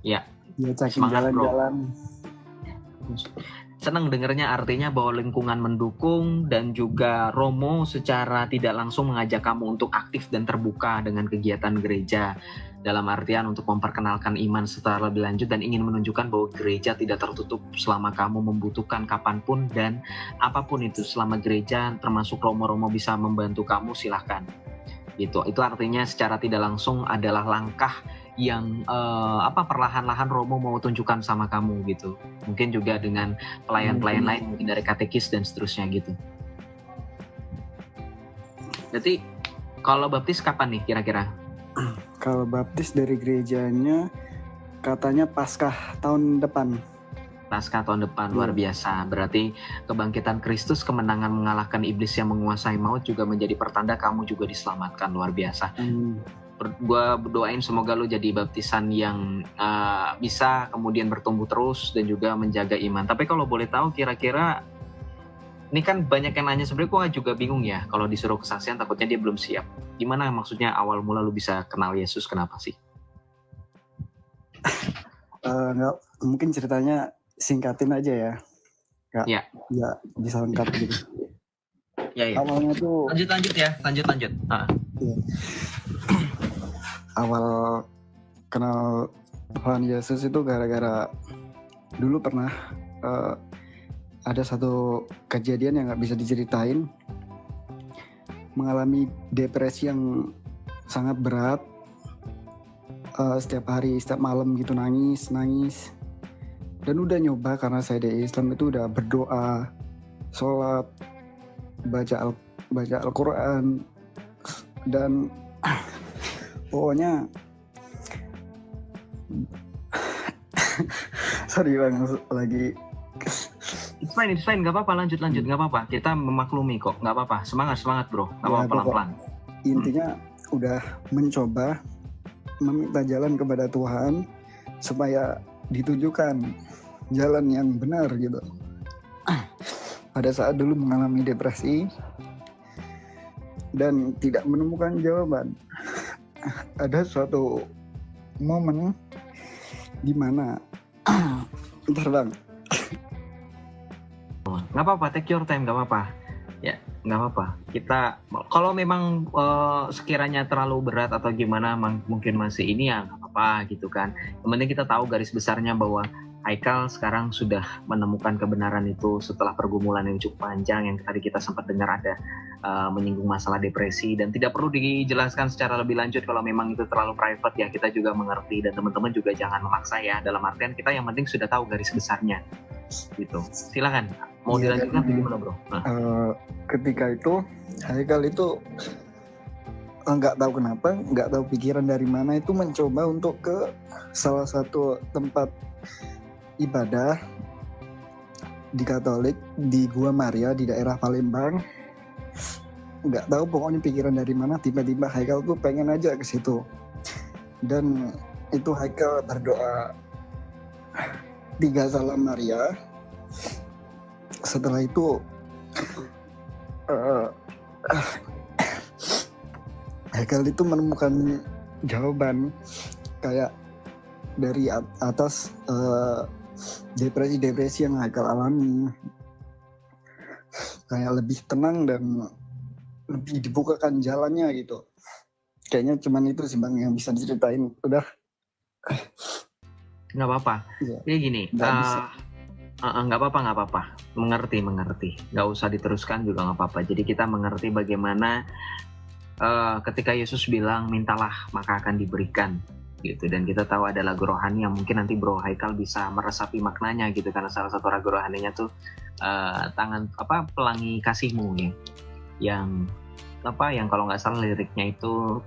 Ya, Diajakin semangat, bro. jalan-jalan. Senang dengernya, artinya bahwa lingkungan mendukung dan juga Romo secara tidak langsung mengajak kamu untuk aktif dan terbuka dengan kegiatan gereja, dalam artian untuk memperkenalkan iman secara lebih lanjut dan ingin menunjukkan bahwa gereja tidak tertutup selama kamu membutuhkan kapanpun dan apapun itu. Selama gereja termasuk Romo-Romo bisa membantu kamu, silahkan. Gitu. Itu artinya secara tidak langsung adalah langkah yang perlahan-lahan Romo mau tunjukkan sama kamu gitu. Mungkin juga dengan pelayan-pelayan lain, mungkin dari katekis dan seterusnya gitu. Jadi kalau baptis kapan nih kira-kira? Kalau baptis dari gerejanya katanya Paskah tahun depan. Paskah tahun depan, luar biasa. Berarti kebangkitan Kristus, kemenangan mengalahkan iblis yang menguasai maut juga menjadi pertanda kamu juga diselamatkan, luar biasa. Gue berdoain semoga lo jadi baptisan yang bisa kemudian bertumbuh terus dan juga menjaga iman. Tapi kalau boleh tahu kira-kira, ini kan banyak yang nanya, sebenarnya gue juga bingung ya kalau disuruh kesaksian, takutnya dia belum siap. Gimana maksudnya awal mula lo bisa kenal Yesus, kenapa sih? Nggak, mungkin ceritanya singkatin aja ya. Nggak bisa lengkap gitu. Ya. Awalnya tuh Lanjut ya, lanjut. Iya. Awal kenal Tuhan Yesus itu gara-gara dulu pernah ada satu kejadian yang nggak bisa diceritain, mengalami depresi yang sangat berat, setiap hari, setiap malam gitu nangis, dan udah nyoba karena saya di Islam itu udah berdoa, sholat, baca Al-Quran, dan pokoknya sorry bang, lagi It's fine, nggak apa-apa, lanjut, nggak apa-apa, kita memaklumi kok, nggak apa-apa, semangat bro, nggak apa-apa, pelan-pelan. Intinya udah mencoba meminta jalan kepada Tuhan supaya ditunjukkan jalan yang benar gitu. Pada saat dulu mengalami depresi dan tidak menemukan jawaban, ada suatu momen di mana bentar bang. Nggak apa-apa, take your time, nggak apa-apa. Ya, nggak apa-apa. Kita kalau memang sekiranya terlalu berat atau gimana, mungkin masih ini ya nggak apa-apa gitu kan. Yang penting kita tahu garis besarnya bahwa Haikal sekarang sudah menemukan kebenaran itu setelah pergumulan yang cukup panjang yang tadi kita sempat dengar ada menyinggung masalah depresi, dan tidak perlu dijelaskan secara lebih lanjut kalau memang itu terlalu private ya, kita juga mengerti, dan teman-teman juga jangan memaksa ya, dalam artian kita yang penting sudah tahu garis besarnya gitu. Silakan mau dilanjutkan gimana bro? Ketika itu Haikal itu nggak tahu kenapa, nggak tahu pikiran dari mana itu mencoba untuk ke salah satu tempat ibadah di Katolik di Gua Maria di daerah Palembang. Nggak tahu pokoknya pikiran dari mana, tiba-tiba Haikal tuh pengen aja ke situ, dan itu Haikal berdoa 3 salam Maria. Setelah itu Haikal itu menemukan jawaban kayak dari atas depresi-depresi yang Haikal alami, kayak lebih tenang dan lebih dibukakan jalannya gitu. Kayaknya cuman itu sih bang yang bisa diceritain. Udah Nggak apa-apa. ya, Jadi gini, nggak bisa. nggak apa-apa. Mengerti. Nggak usah diteruskan juga nggak apa-apa. Jadi kita mengerti bagaimana ketika Yesus bilang mintalah maka akan diberikan gitu, dan kita tahu ada lagu rohani yang mungkin nanti Bro Haikal bisa meresapi maknanya gitu, karena salah satu lagu rohaninya tuh pelangi kasihmu ya, yang kalau nggak salah liriknya itu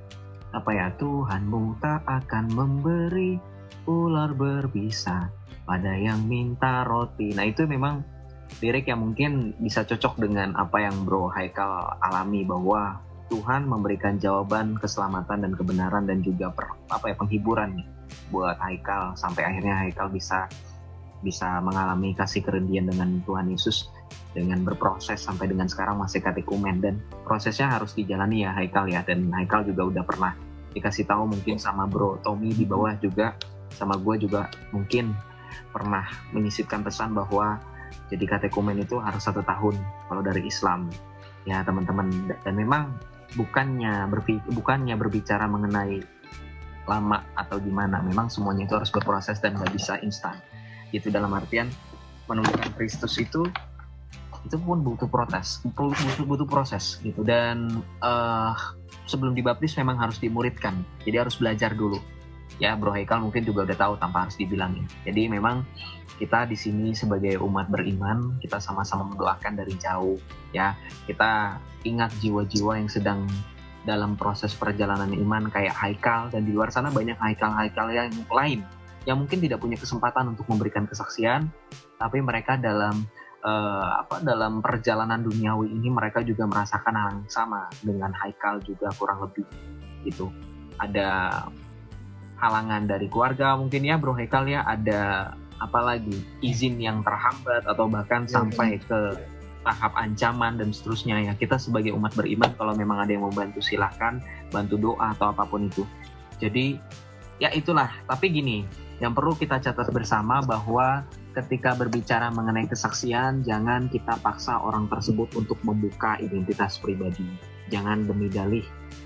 Tuhanmu tak akan memberi ular berbisa pada yang minta roti. Nah itu memang lirik yang mungkin bisa cocok dengan apa yang Bro Haikal alami, bahwa Tuhan memberikan jawaban keselamatan dan kebenaran dan juga penghiburan nih buat Haikal sampai akhirnya Haikal bisa mengalami kasih kerendian dengan Tuhan Yesus dengan berproses sampai dengan sekarang masih katekumen, dan prosesnya harus dijalani ya Haikal ya. Dan Haikal juga udah pernah dikasih tahu mungkin sama Bro Tommy di bawah juga, sama gue juga mungkin pernah menyisipkan pesan bahwa jadi katekumen itu harus 1 tahun kalau dari Islam ya teman-teman. Dan memang bukannya berbicara mengenai lama atau gimana, memang semuanya itu harus berproses dan nggak bisa instan gitu. Dalam artian menemukan Kristus itu pun butuh proses gitu. Dan sebelum dibaptis memang harus dimuridkan, jadi harus belajar dulu ya. Bro Haikal mungkin juga udah tahu tanpa harus dibilangin. Jadi memang kita di sini sebagai umat beriman, kita sama-sama mendoakan dari jauh ya. Kita ingat jiwa-jiwa yang sedang dalam proses perjalanan iman kayak Haikal, dan di luar sana banyak Haikal-Haikal yang lain yang mungkin tidak punya kesempatan untuk memberikan kesaksian, tapi mereka dalam perjalanan duniawi ini mereka juga merasakan hal yang sama dengan Haikal juga kurang lebih gitu. Ada halangan dari keluarga mungkin ya Bro Haikal ya, ada apalagi izin yang terhambat atau bahkan sampai ke tahap ancaman dan seterusnya ya. Kita sebagai umat beriman kalau memang ada yang mau bantu silahkan bantu doa atau apapun itu. Jadi ya itulah, tapi gini, yang perlu kita catat bersama bahwa ketika berbicara mengenai kesaksian, jangan kita paksa orang tersebut untuk membuka identitas pribadi. Jangan demi dalih.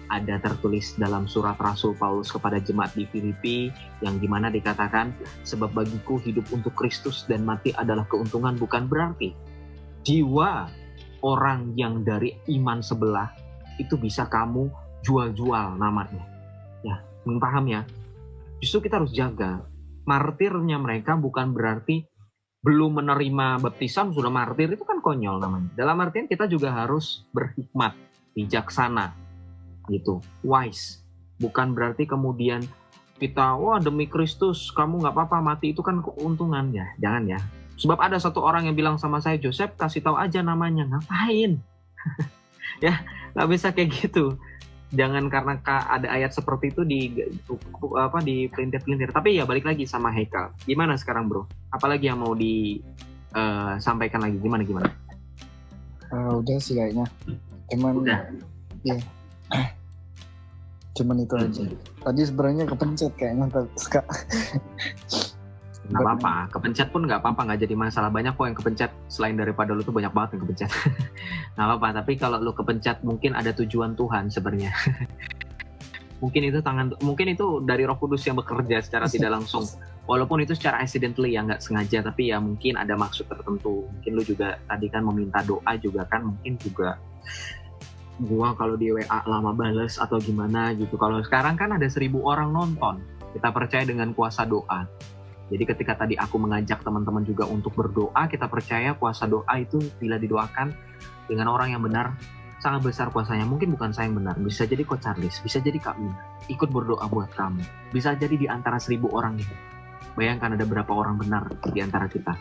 Ada tertulis dalam surat Rasul Paulus kepada jemaat di Filipi yang dimana dikatakan, sebab bagiku hidup untuk Kristus dan mati adalah keuntungan. Bukan berarti jiwa orang yang dari iman sebelah itu bisa kamu jual-jual namanya. Ya, paham ya? Justru kita harus jaga. Martirnya mereka bukan berarti belum menerima baptisan sudah martir, itu kan konyol namanya. Dalam artian kita juga harus berhikmat, bijaksana gitu, wise. Bukan berarti kemudian kita demi Kristus kamu nggak apa-apa mati, itu kan keuntungan ya. Jangan ya. Sebab ada satu orang yang bilang sama saya, Joseph kasih tahu aja namanya. Ngapain? Ya nggak bisa kayak gitu. Jangan karena ada ayat seperti itu di pelintir-pelintir. Tapi ya balik lagi sama Haikal. Gimana sekarang bro? Apalagi yang mau disampaikan lagi? Gimana? Udah sih kayaknya. Cuman Udah. Ya. Cuman itu aja. Tadi sebenarnya kepencet kayaknya Kak. Nggak apa-apa, kepencet pun nggak apa-apa, nggak jadi masalah. Banyak kok yang kepencet, selain daripada lu tuh banyak banget yang kepencet. Nggak apa-apa, tapi kalau lu kepencet mungkin ada tujuan Tuhan sebenarnya. mungkin itu dari Roh Kudus yang bekerja secara tidak langsung. Walaupun itu secara accidentally ya, nggak sengaja, tapi ya mungkin ada maksud tertentu. Mungkin lu juga tadi kan meminta doa juga kan, mungkin juga gua kalau di WA lama bales atau gimana gitu. Kalau sekarang kan ada 1.000 orang nonton, kita percaya dengan kuasa doa. Jadi ketika tadi aku mengajak teman-teman juga untuk berdoa, kita percaya kuasa doa itu bila didoakan dengan orang yang benar, sangat besar kuasanya. Mungkin bukan saya yang benar, bisa jadi Coach Charles, bisa jadi Kak Mina, ikut berdoa buat kamu. Bisa jadi di antara 1.000 orang itu. Bayangkan ada berapa orang benar di antara kita.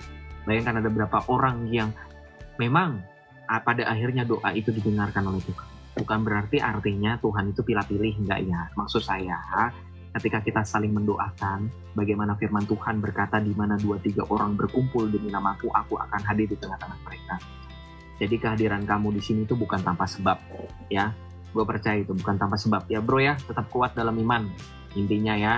Bayangkan ada berapa orang yang memang pada akhirnya doa itu didengarkan oleh Tuhan. Bukan berarti artinya Tuhan itu pilih-pilih, enggak ya. Maksud saya, ketika kita saling mendoakan, bagaimana firman Tuhan berkata, di mana 2-3 orang berkumpul demi namaku, aku akan hadir di tengah-tengah mereka. Jadi kehadiran kamu di sini itu bukan tanpa sebab, ya. Gue percaya itu bukan tanpa sebab, ya bro ya. Tetap kuat dalam iman, intinya ya.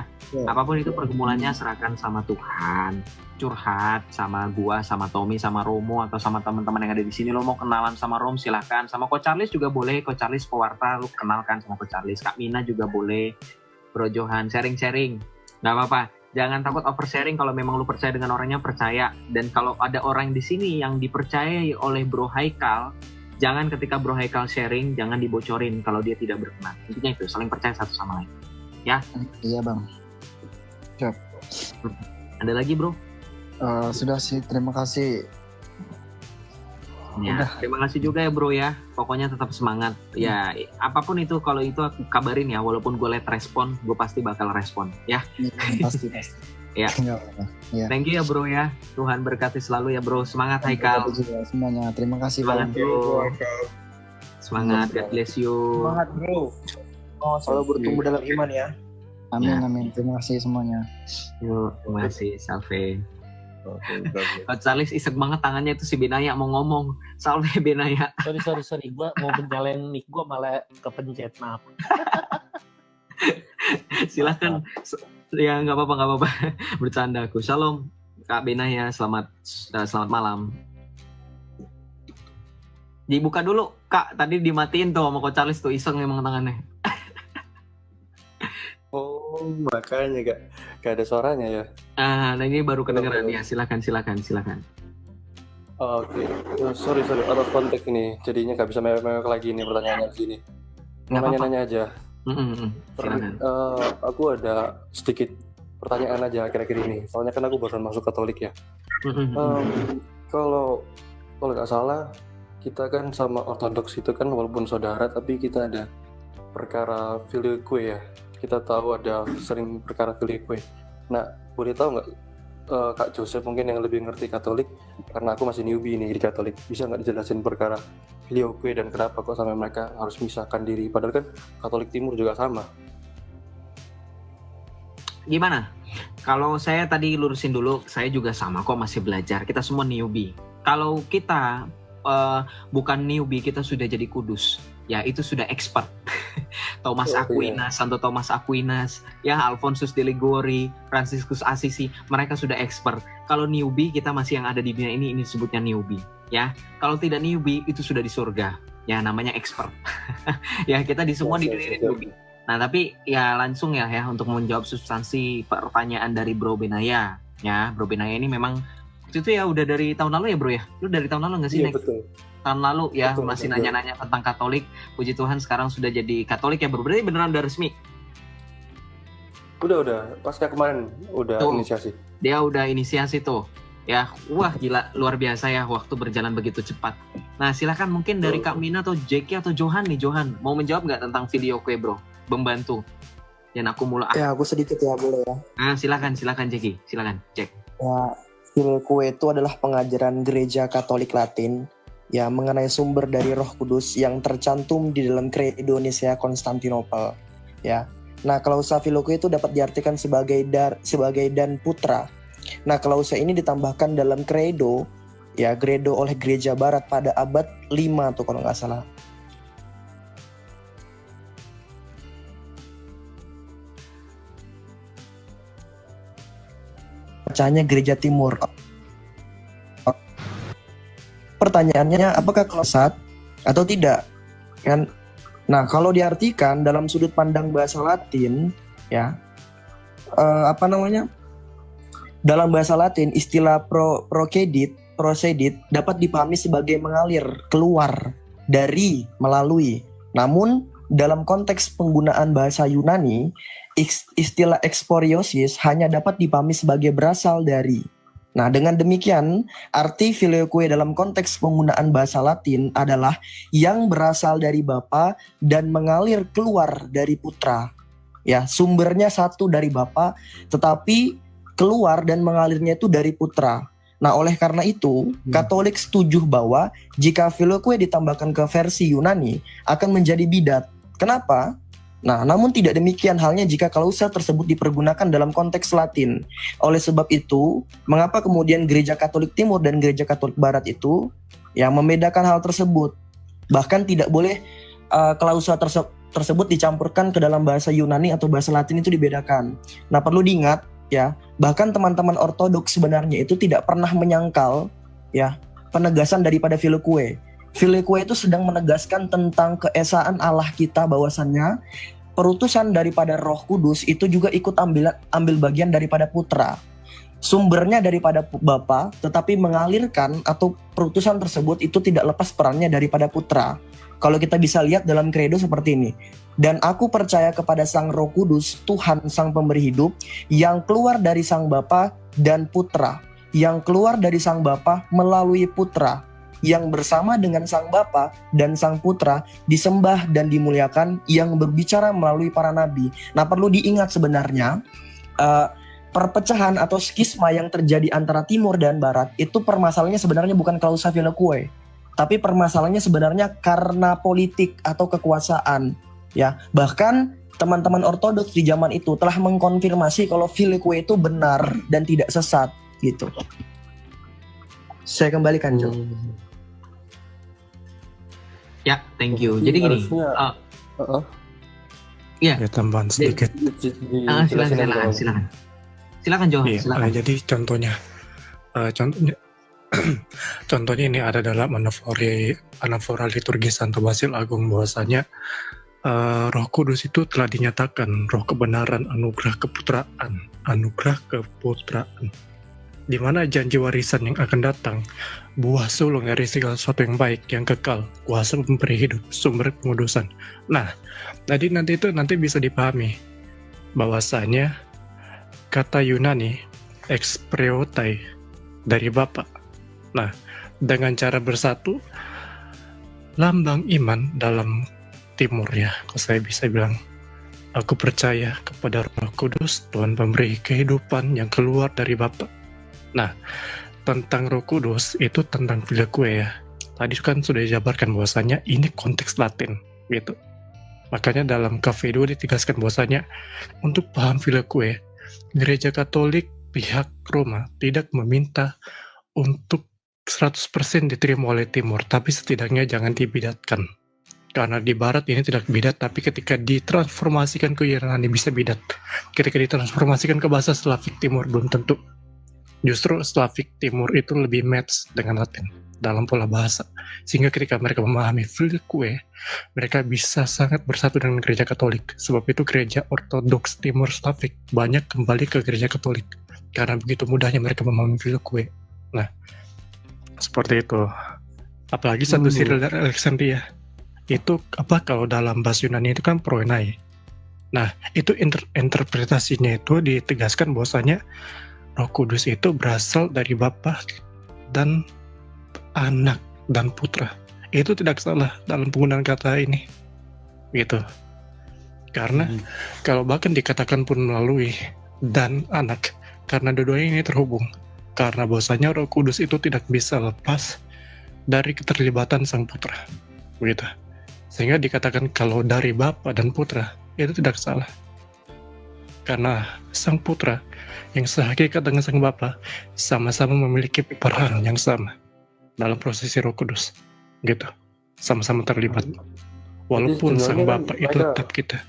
Apapun itu pergumulannya serahkan sama Tuhan. Curhat sama gua, sama Tommy, sama Romo, atau sama teman-teman yang ada di sini. Lo mau kenalan sama Rom, silahkan. Sama Coach Charles juga boleh. Coach Charles pewarta, lo kenalkan sama Coach Charles. Kak Mina juga boleh. Bro Johan, sharing-sharing, nggak apa-apa. Jangan takut oversharing kalau memang lu percaya dengan orangnya, percaya. Dan kalau ada orang di sini yang dipercayai oleh Bro Haikal, jangan ketika Bro Haikal sharing, jangan dibocorin kalau dia tidak berkenan. Intinya itu, saling percaya satu sama lain. Ya? Iya bang. Siap. Ada lagi bro? Sudah sih, terima kasih. Ya, terima kasih juga ya bro ya. Pokoknya tetap semangat. Ya, apapun itu, kalau itu aku kabarin ya. Walaupun gue late respon, gue pasti bakal respon. Ya. Pasti. Ya. Ya. Thank you ya bro ya. Tuhan berkati selalu ya bro. Semangat Haikal. Semuanya. Terima kasih Semangat bang. bro. Semangat, God bless you. Semangat bro. Oh, selalu bertumbuh dalam iman ya. Amin Ya. amin. Terima kasih semuanya. Yuk, terima kasih, Salve. Oke, bagus. Coach Charles iseng banget tangannya itu si Benaya mau ngomong. Salve Benaya. Sorry. Gue mau nyalain mic gue malah kepencet, maaf. Silahkan. Ya nggak apa-apa. Bercanda aku. Shalom Kak Benaya, selamat malam. Dibuka dulu Kak, tadi dimatiin tuh sama Coach Charles tuh, iseng emang tangannya. Oh, makanya gak ada suaranya ya. Nah ini baru kedengeran Oke. ya. Silakan. Oh, oke. Sorry, out of context ini. Jadinya gak bisa mewek-mewek lagi nih pertanyaannya di sini. Nggak apa-apa. Nanya-nanya aja. Silakan. Aku ada sedikit pertanyaan aja akhir-akhir ini. Soalnya kan aku baru masuk Katolik ya. Kalau nggak salah, kita kan sama Ortodoks itu kan walaupun saudara, tapi kita ada perkara filioque ya. Kita tahu ada sering perkara filioque. Nah, boleh tahu nggak Kak Joseph mungkin yang lebih ngerti Katolik, karena aku masih newbie nih di Katolik, bisa nggak dijelasin perkara filioque dan kenapa kok sampai mereka harus misahkan diri, padahal kan Katolik Timur juga sama. Gimana? Kalau saya tadi lurusin dulu, saya juga sama kok, masih belajar. Kita semua newbie. Kalau kita bukan newbie, kita sudah jadi kudus. Ya itu sudah expert. Thomas Aquinas, Santo Thomas Aquinas, ya Alphonsus de Liguori, Franciscus Assisi, mereka sudah expert. Kalau newbie, kita masih yang ada di dunia ini disebutnya newbie. Ya, kalau tidak newbie itu sudah di surga. Ya namanya expert. Ya kita di semua di dunia ini newbie. Nah tapi ya langsung ya untuk menjawab substansi pertanyaan dari Bro Benaya. Ya Bro Benaya ini memang itu ya udah dari tahun lalu ya Bro ya? Lu dari tahun lalu nggak sih? Iya betul. Tahun lalu ya Betul, masih betul. nanya-nanya tentang Katolik. Puji Tuhan sekarang sudah jadi Katolik ya Bro. Berarti beneran udah resmi? Udah. Pasca kemarin udah Tuh. inisiasi. Dia udah inisiasi tuh. Ya, wah gila, luar biasa ya, waktu berjalan begitu cepat. Nah silakan mungkin dari Kak Mina atau Jackie atau Johan nih, Johan mau menjawab nggak tentang filioque Bro? Membantu. Dan aku mulai. Ya, aku sedikit ya boleh ya. Nah, silakan Jackie, silakan Jack. Ya, filioque itu adalah pengajaran gereja Katolik Latin ya mengenai sumber dari Roh Kudus yang tercantum di dalam Credo Nicea Konstantinopel. Ya. Nah, klausa filioque itu dapat diartikan sebagai dan putra. Nah, klausa ini ditambahkan dalam Credo oleh Gereja Barat pada abad 5 tuh kalau nggak salah. Bacanya Gereja Timur. Pertanyaannya apakah klausat atau tidak? Kan? Nah, kalau diartikan dalam sudut pandang bahasa Latin, ya, dalam bahasa Latin istilah procedit dapat dipahami sebagai mengalir, keluar, dari, melalui. Namun dalam konteks penggunaan bahasa Yunani, istilah exporiosis hanya dapat dipahami sebagai berasal dari. Nah, dengan demikian, arti filioque dalam konteks penggunaan bahasa Latin adalah yang berasal dari Bapa dan mengalir keluar dari Putra. Ya, sumbernya satu dari Bapa, tetapi keluar dan mengalirnya itu dari Putra. Nah, oleh karena itu, Katolik setuju bahwa jika filioque ditambahkan ke versi Yunani akan menjadi bidat. Kenapa? Nah, namun tidak demikian halnya jika klausa tersebut dipergunakan dalam konteks Latin. Oleh sebab itu, mengapa kemudian Gereja Katolik Timur dan Gereja Katolik Barat itu yang membedakan hal tersebut? Bahkan tidak boleh klausa tersebut dicampurkan ke dalam bahasa Yunani atau bahasa Latin, itu dibedakan. Nah, perlu diingat ya, bahkan teman-teman Ortodoks sebenarnya itu tidak pernah menyangkal ya penegasan daripada filioque. Filioque itu sedang menegaskan tentang keesaan Allah kita, bahwasannya perutusan daripada Roh Kudus itu juga ikut ambil bagian daripada Putra. Sumbernya daripada Bapa, tetapi mengalirkan atau perutusan tersebut itu tidak lepas perannya daripada Putra. Kalau kita bisa lihat dalam Credo seperti ini. Dan aku percaya kepada Sang Roh Kudus, Tuhan Sang Pemberi Hidup, yang keluar dari Sang Bapa dan Putra, yang keluar dari Sang Bapa melalui Putra, yang bersama dengan Sang Bapa dan Sang Putra disembah dan dimuliakan, yang berbicara melalui para nabi. Nah, perlu diingat sebenarnya perpecahan atau skisma yang terjadi antara Timur dan Barat itu permasalahannya sebenarnya bukan klausa filioque. Tapi permasalahannya sebenarnya karena politik atau kekuasaan, ya. Bahkan teman-teman ortodoks di zaman itu telah mengkonfirmasi kalau Filioque itu benar dan tidak sesat, gitu. Saya kembalikan, Jo. Ya, thank you. Jadi gini, Harusnya- ya, Ya tambahan sedikit. silakan Jo, Iya, silakan. jadi contohnya contohnya ini ada dalam anafora liturgi Santo Basil Agung bahwasanya Roh Kudus itu telah dinyatakan roh kebenaran, anugerah keputraan, di mana janji warisan yang akan datang, buah sulung dari segala sesuatu yang baik, yang kekal, kuasa memberi hidup, sumber pengudusan. Nah, nanti itu bisa dipahami bahwasanya kata Yunani ekspreotai dari Bapa. Nah, dengan cara bersatu, lambang iman dalam timur ya, kalau saya bisa bilang, aku percaya kepada Roh Kudus, Tuhan pemberi kehidupan yang keluar dari Bapa. Nah, tentang Roh Kudus itu tentang Filioque ya. Tadi kan sudah dijabarkan bahwasanya ini konteks Latin gitu. Makanya dalam KV2 ditegaskan bahwasanya untuk paham Filioque, Gereja Katolik pihak Roma tidak meminta untuk 100% diterima oleh Timur, tapi setidaknya jangan dibidatkan. Karena di Barat ini tidak bidat, tapi ketika ditransformasikan ke Yunani bisa bidat. Ketika ditransformasikan ke bahasa Slavik Timur belum tentu. Justru Slavik Timur itu lebih match dengan Latin dalam pola bahasa. Sehingga ketika mereka memahami Filioque, mereka bisa sangat bersatu dengan Gereja Katolik. Sebab itu Gereja Ortodoks Timur Slavik banyak kembali ke Gereja Katolik. Karena begitu mudahnya mereka memahami Filioque. Nah, seperti itu. Apalagi Santo Cyril dari Alexandria. Itu kalau dalam bahasa Yunani itu kan proenai. Nah, itu interpretasinya itu ditegaskan bahwasanya Roh Kudus itu berasal dari Bapa dan Anak dan Putra. Itu tidak salah dalam penggunaan kata ini. Gitu. Karena kalau bahkan dikatakan pun melalui dan Anak, karena dua-duanya ini terhubung. Karena bahwasanya Roh Kudus itu tidak bisa lepas dari keterlibatan Sang Putra. Begitu. Sehingga dikatakan kalau dari Bapa dan Putra itu tidak salah. Karena Sang Putra yang sehakikat dengan Sang Bapa sama-sama memiliki peran yang sama dalam prosesi Roh Kudus. Gitu. Sama-sama terlibat. Walaupun Sang Bapa itu tetap kita.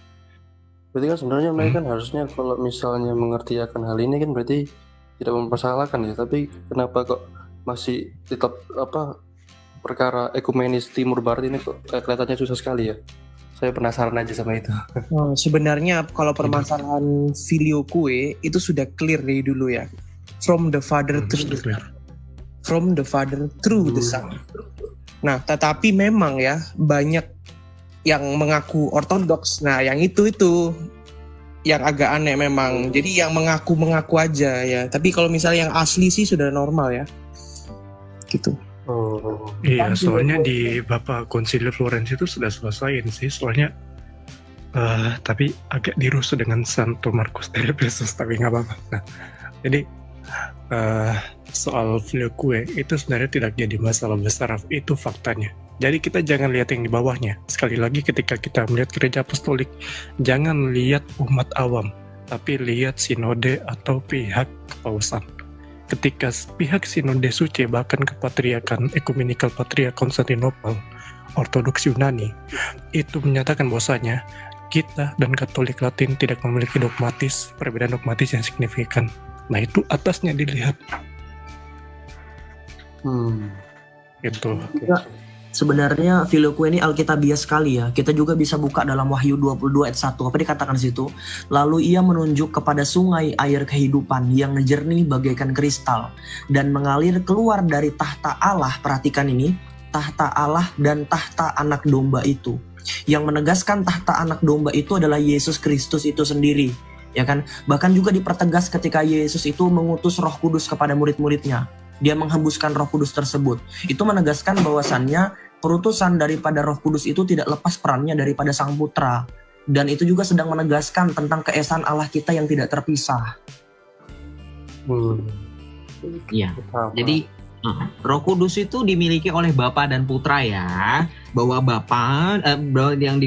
Berarti kan sebenarnya mereka kan harusnya kalau misalnya mengerti akan hal ini kan berarti tidak mempersalahkan ya, tapi kenapa kok masih tetap perkara ekumenis timur barat ini kok kelihatannya susah sekali ya? Saya penasaran aja sama itu. Sebenarnya kalau permasalahan Filioque itu sudah clear dari dulu ya. From the Father through the Son. Nah, tetapi memang ya banyak yang mengaku ortodoks. Nah, yang itu yang agak aneh memang. Jadi yang mengaku aja ya. Tapi kalau misalnya yang asli sih sudah normal ya. Gitu. Iya, soalnya di Bapak Konsili Florence itu sudah selesai sih. Soalnya tapi agak dirusuh dengan Santo Markus dari Efesus, tapi nggak apa-apa. Nah, jadi soal Filioque itu sebenarnya tidak jadi masalah besar, itu faktanya. Jadi kita jangan lihat yang di bawahnya. Sekali lagi ketika kita melihat Gereja Apostolik, jangan lihat umat awam, tapi lihat sinode atau pihak kepausan. Ketika pihak sinode suci bahkan kepatriakan ekumenikal patriark Konstantinopel, Ortodoks Yunani, itu menyatakan bahwasanya kita dan Katolik Latin tidak memiliki perbedaan dogmatis yang signifikan. Nah itu atasnya dilihat. Itu. Sebenarnya Filioque ini alkitabiah sekali ya. Kita juga bisa buka dalam Wahyu 22 ayat 1. Apa dikatakan di situ? Lalu ia menunjuk kepada sungai air kehidupan yang jernih bagaikan kristal dan mengalir keluar dari tahta Allah. Perhatikan ini, tahta Allah dan tahta anak domba itu. Yang menegaskan tahta anak domba itu adalah Yesus Kristus itu sendiri. Ya kan? Bahkan juga dipertegas ketika Yesus itu mengutus Roh Kudus kepada murid-muridnya. Dia menghembuskan Roh Kudus tersebut. Itu menegaskan bahwasannya perutusan daripada Roh Kudus itu tidak lepas perannya daripada Sang Putra. Dan itu juga sedang menegaskan tentang keesaan Allah kita yang tidak terpisah. Iya. Jadi Roh Kudus itu dimiliki oleh Bapa dan Putra ya, bahwa Bapa yang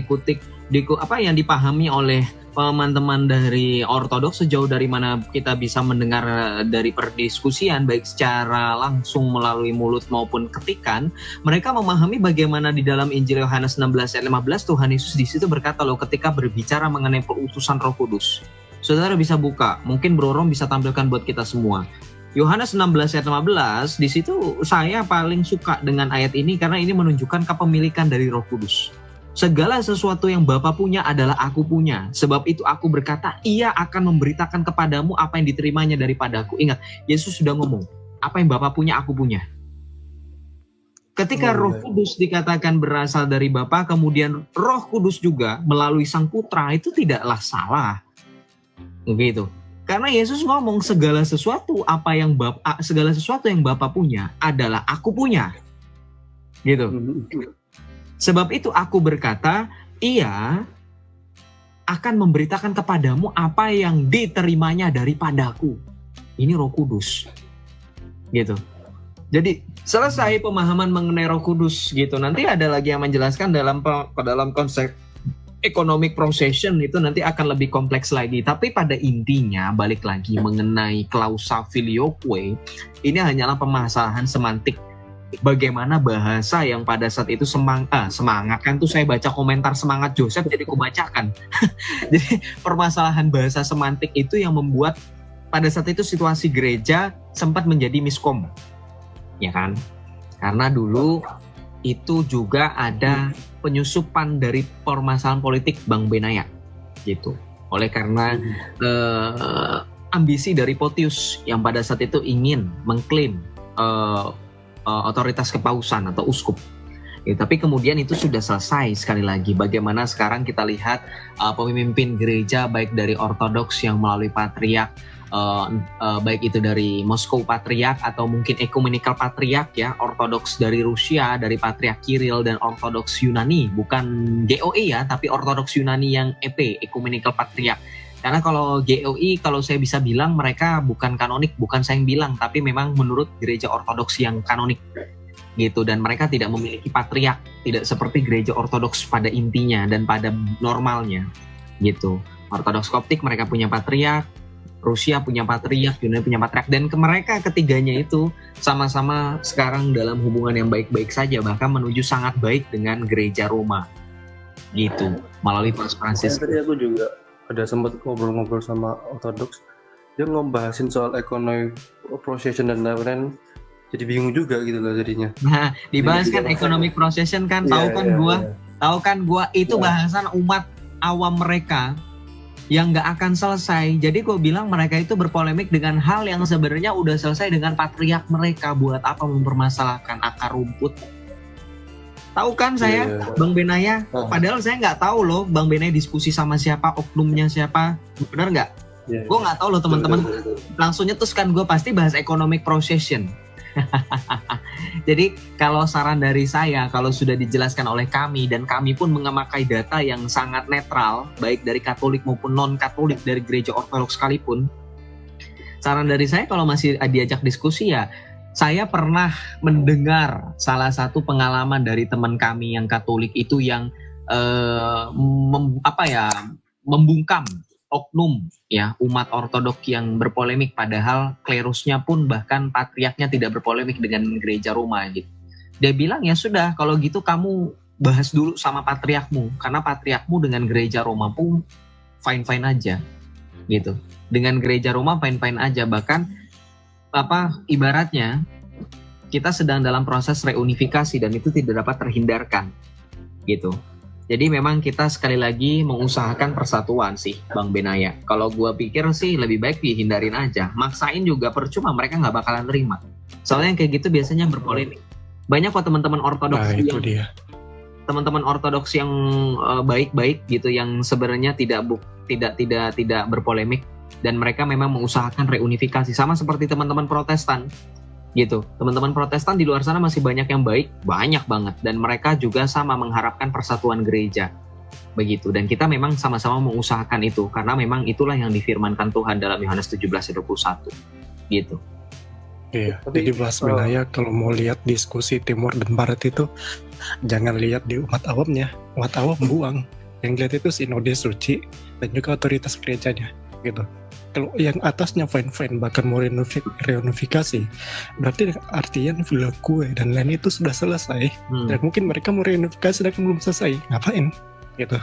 yang dipahami oleh teman-teman dari ortodoks sejauh dari mana kita bisa mendengar dari perdiskusian baik secara langsung melalui mulut maupun ketikan, mereka memahami bagaimana di dalam Injil Yohanes 16 ayat 15 Tuhan Yesus di situ berkata loh ketika berbicara mengenai perutusan Roh Kudus. Saudara bisa buka, mungkin Bro Rom bisa tampilkan buat kita semua. Yohanes 16 ayat 15, di situ saya paling suka dengan ayat ini karena ini menunjukkan kepemilikan dari Roh Kudus. Segala sesuatu yang Bapa punya adalah aku punya. Sebab itu aku berkata, ia akan memberitakan kepadamu apa yang diterimanya daripadaku. Ingat, Yesus sudah ngomong, apa yang Bapa punya, aku punya. Ketika Roh Kudus dikatakan berasal dari Bapa, kemudian Roh Kudus juga melalui Sang Putra, itu tidaklah salah. Begitu. Karena Yesus ngomong segala sesuatu yang Bapa punya adalah aku punya. Gitu. Sebab itu aku berkata, ia akan memberitakan kepadamu apa yang diterimanya daripadaku. Ini Roh Kudus. Gitu. Jadi selesai pemahaman mengenai Roh Kudus gitu. Nanti ada lagi yang menjelaskan dalam konsep economic procession itu nanti akan lebih kompleks lagi. Tapi pada intinya balik lagi mengenai klausa filioque, ini hanyalah permasalahan semantik. Bagaimana bahasa yang pada saat itu semangat kan tuh saya baca komentar semangat Joseph jadi kubacakan. Jadi permasalahan bahasa semantik itu yang membuat pada saat itu situasi gereja sempat menjadi miskom. Ya kan? Karena dulu itu juga ada penyusupan dari permasalahan politik Bang Benaya gitu. Oleh karena ambisi dari Photius yang pada saat itu ingin mengklaim otoritas kepausan atau uskup. Ya, tapi kemudian itu sudah selesai sekali lagi. Bagaimana sekarang kita lihat pemimpin gereja baik dari ortodoks yang melalui patriark, baik itu dari Moskow Patriark atau mungkin Ecumenical Patriark ya, ortodoks dari Rusia, dari Patriark Kiril dan ortodoks Yunani, bukan GOI ya, tapi ortodoks Yunani yang EP, Ecumenical Patriark. Karena kalau GOI, kalau saya bisa bilang mereka bukan kanonik, bukan saya yang bilang, tapi memang menurut gereja ortodoks yang kanonik gitu, dan mereka tidak memiliki patriark, tidak seperti gereja ortodoks pada intinya dan pada normalnya gitu. Ortodoks Koptik mereka punya patriark, Rusia punya patriark, Yunani punya patriark, dan mereka ketiganya itu sama-sama sekarang dalam hubungan yang baik-baik saja, bahkan menuju sangat baik dengan gereja Roma gitu, melalui Paus Franciscus. Tadi aku juga ada sempat ngobrol-ngobrol sama ortodoks, dia ngobahasin soal economic procession dan lain-lain, jadi bingung juga gitu loh jadinya. Nah, dibahas kan economic procession kan, tahu kan gua itu bahasan umat awam mereka yang nggak akan selesai. Jadi gue bilang mereka itu berpolemik dengan hal yang sebenarnya udah selesai dengan patriark mereka. Buat apa mempermasalahkan akar rumput? Tahu kan saya, Bang Benaya? Padahal saya nggak tahu loh Bang Benaya diskusi sama siapa, oknumnya siapa. Benar nggak? Gue nggak tahu loh teman-teman. Langsung nyetuskan gue pasti bahas economic procession. Jadi kalau saran dari saya, kalau sudah dijelaskan oleh kami dan kami pun memakai data yang sangat netral, baik dari Katolik maupun non-Katolik dari gereja ortodoks sekalipun, saran dari saya kalau masih diajak diskusi ya, saya pernah mendengar salah satu pengalaman dari teman kami yang Katolik itu yang membungkam oknum ya umat ortodoks yang berpolemik, padahal klerusnya pun bahkan patriarknya tidak berpolemik dengan gereja Roma gitu. Dia bilang ya sudah kalau gitu kamu bahas dulu sama patriarkmu, karena patriarkmu dengan gereja Roma pun fine-fine aja gitu. Dengan gereja Roma fine-fine aja, bahkan ibaratnya kita sedang dalam proses reunifikasi dan itu tidak dapat terhindarkan gitu. Jadi memang kita sekali lagi mengusahakan persatuan sih Bang Benaya. Kalau gua pikir sih lebih baik dihindarin aja. Maksain juga percuma, mereka nggak bakalan terima. Soalnya yang kayak gitu biasanya berpolemik. Banyak kok teman-teman ortodoks teman-teman ortodoks yang baik-baik gitu, yang sebenarnya tidak berpolemik, dan mereka memang mengusahakan reunifikasi sama seperti teman-teman Protestan gitu. Teman-teman Protestan di luar sana masih banyak yang baik, banyak banget, dan mereka juga sama mengharapkan persatuan gereja begitu, dan kita memang sama-sama mengusahakan itu karena memang itulah yang difirmankan Tuhan dalam Yohanes 17:21 gitu. Iya, Tapi, jadi Basmenaya kalau mau lihat diskusi Timur dan Barat itu jangan lihat di umat awamnya. Umat awam buang. Yang lihat itu sinode suci dan juga otoritas gerejanya gitu. Kalau yang atasnya fine-fine bahkan mau reunifikasi, berarti artian filokue dan lain itu sudah selesai. Dan mungkin mereka mau reunifikasi dan belum selesai. Ngapain? Gitu.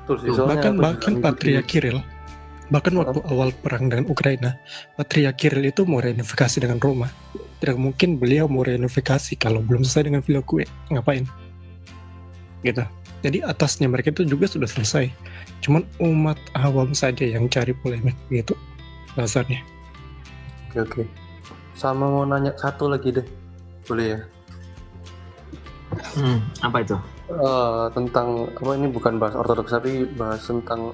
Terus sih, soalnya Bahkan Patriark Kirill, bahkan waktu awal perang dengan Ukraina, Patriark Kirill itu mau reunifikasi dengan Roma. Tidak mungkin beliau mau reunifikasi kalau belum selesai dengan filokue. Ngapain? Gitu. Jadi atasnya mereka itu juga sudah selesai. Cuman umat awam saja yang cari polemik gitu dasarnya. Oke. Sama mau nanya satu lagi deh. Boleh ya? Apa itu? Tentang apa, ini bukan bahas ortodoks tapi bahas tentang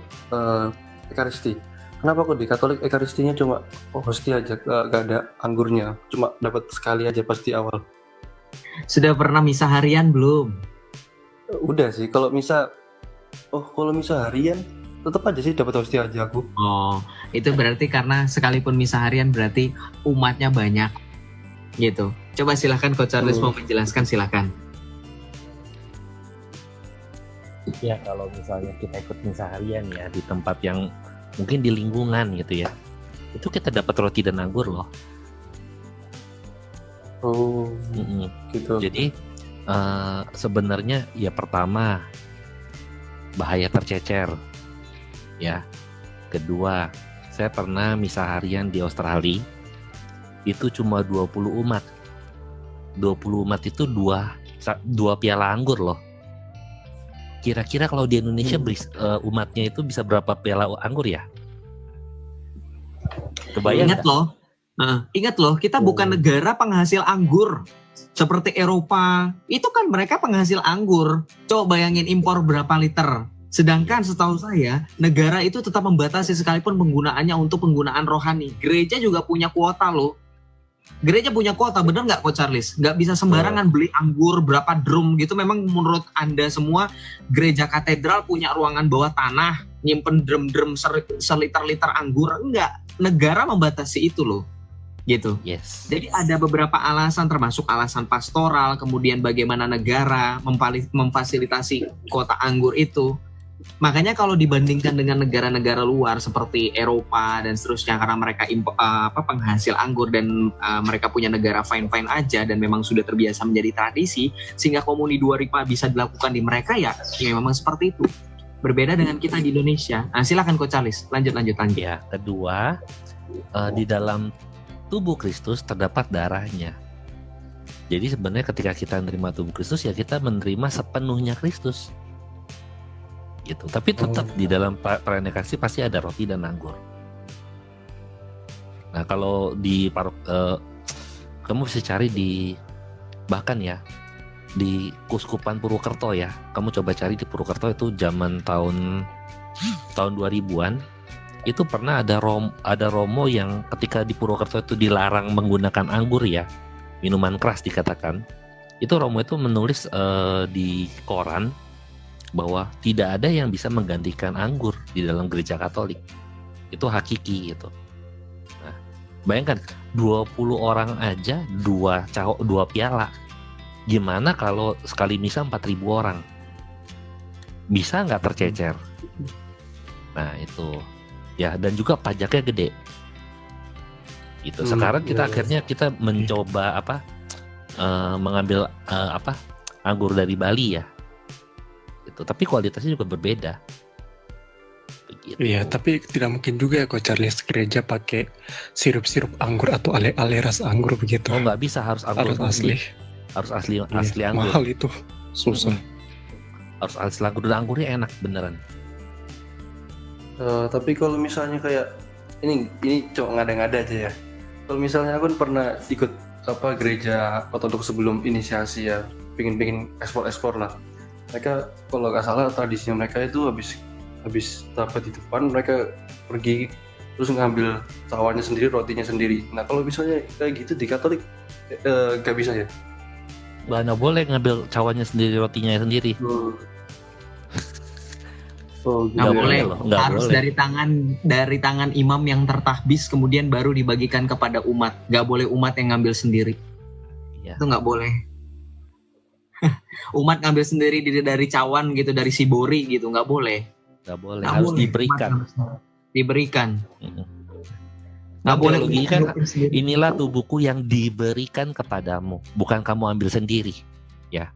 Ekaristi. Kenapa kok di Katolik Ekaristinya cuma hostia aja, gak ada anggurnya, cuma dapat sekali aja pas di awal? Sudah pernah misa harian belum? Udah sih, kalau misa harian tetap aja sih dapat hostia aja aku. Oh, itu berarti karena sekalipun misa harian berarti umatnya banyak gitu. Coba silahkan Coach Charles mau menjelaskan, silahkan. Ya kalau misalnya kita ikut misa harian ya di tempat yang mungkin di lingkungan gitu ya, itu kita dapat roti dan anggur loh. Oh, gitu. Jadi sebenarnya ya pertama bahaya tercecer ya. Kedua, saya pernah misa harian di Australia, itu cuma 20 umat. 20 umat itu dua piala anggur loh. Kira-kira kalau di Indonesia umatnya itu bisa berapa piala anggur ya? Kebayang Ingat loh, kita bukan negara penghasil anggur seperti Eropa. Itu kan mereka penghasil anggur. Coba bayangin impor berapa liter. Sedangkan setahu saya, negara itu tetap membatasi sekalipun penggunaannya untuk penggunaan rohani. Gereja juga punya kuota loh. Gereja punya kuota, bener nggak Coach Charles? Nggak bisa sembarangan beli anggur berapa drum gitu. Memang menurut Anda semua, gereja katedral punya ruangan bawah tanah, nyimpen drum-drum seliter-liter anggur? Enggak, negara membatasi itu loh. Gitu. Yes. Jadi ada beberapa alasan, termasuk alasan pastoral, kemudian bagaimana negara memfasilitasi kota anggur itu. Makanya kalau dibandingkan dengan negara-negara luar seperti Eropa dan seterusnya, karena mereka penghasil anggur dan mereka punya negara fine-fine aja dan memang sudah terbiasa menjadi tradisi, sehingga komuni 2 ripa bisa dilakukan di mereka ya memang seperti itu. Berbeda dengan kita di Indonesia. Nah, silakan Coach Charles, lanjut. Ya, kedua, di dalam tubuh Kristus terdapat darahnya. Jadi sebenarnya ketika kita menerima tubuh Kristus ya kita menerima sepenuhnya Kristus. Gitu. Tapi tetap di dalam perayaan Ekaristi pasti ada roti dan anggur. Nah, kalau di kamu bisa cari bahkan ya di Kuskupan Purwokerto ya. Kamu coba cari di Purwokerto itu zaman tahun 2000-an. Itu pernah ada Romo yang ketika di Purwokerto itu dilarang menggunakan anggur ya, minuman keras dikatakan. Itu Romo itu menulis di koran bahwa tidak ada yang bisa menggantikan anggur di dalam gereja Katolik. Itu hakiki gitu. Nah, bayangkan 20 orang aja 2 piala. Gimana kalau sekali misa 4.000 orang? Bisa nggak tercecer? Nah, itu. Ya, dan juga pajaknya gede. Gitu. Sekarang kita akhirnya kita mencoba mengambil anggur dari Bali ya. Gitu. Tapi kualitasnya juga berbeda. Begitu. Iya, tapi tidak mungkin juga ya Coach Charles gereja pakai sirup-sirup anggur atau ale-ale rasa anggur begitu. Oh, nggak bisa, harus anggur asli. Harus asli anggur. Mahal itu. Susah. Harus asli anggur, dan anggurnya enak beneran. Tapi kalau misalnya kayak ini cuma ngada-ngada aja ya. Kalau misalnya aku pernah ikut gereja ortodoks sebelum inisiasi ya, pingin ekspor lah. Mereka kalau nggak salah tradisinya mereka itu habis dapat di depan mereka pergi terus ngambil cawannya sendiri, rotinya sendiri. Nah kalau misalnya kayak gitu di Katolik nggak bisa ya? Nggak boleh ngambil cawannya sendiri, rotinya sendiri. Oh, Nggak boleh. loh, nggak Harus boleh. dari tangan imam yang tertahbis kemudian baru dibagikan kepada umat. Nggak boleh umat yang ngambil sendiri. Iya. Itu nggak boleh. Umat ngambil sendiri dari cawan gitu, dari sibori gitu, nggak boleh. Nggak boleh, Nggak harus boleh. diberikan. Umat harus diberikan. Mm-mm. Nggak Kan boleh. teologi kan, ngambil sendiri. inilah tubuhku yang diberikan kepadamu, bukan kamu ambil sendiri, ya.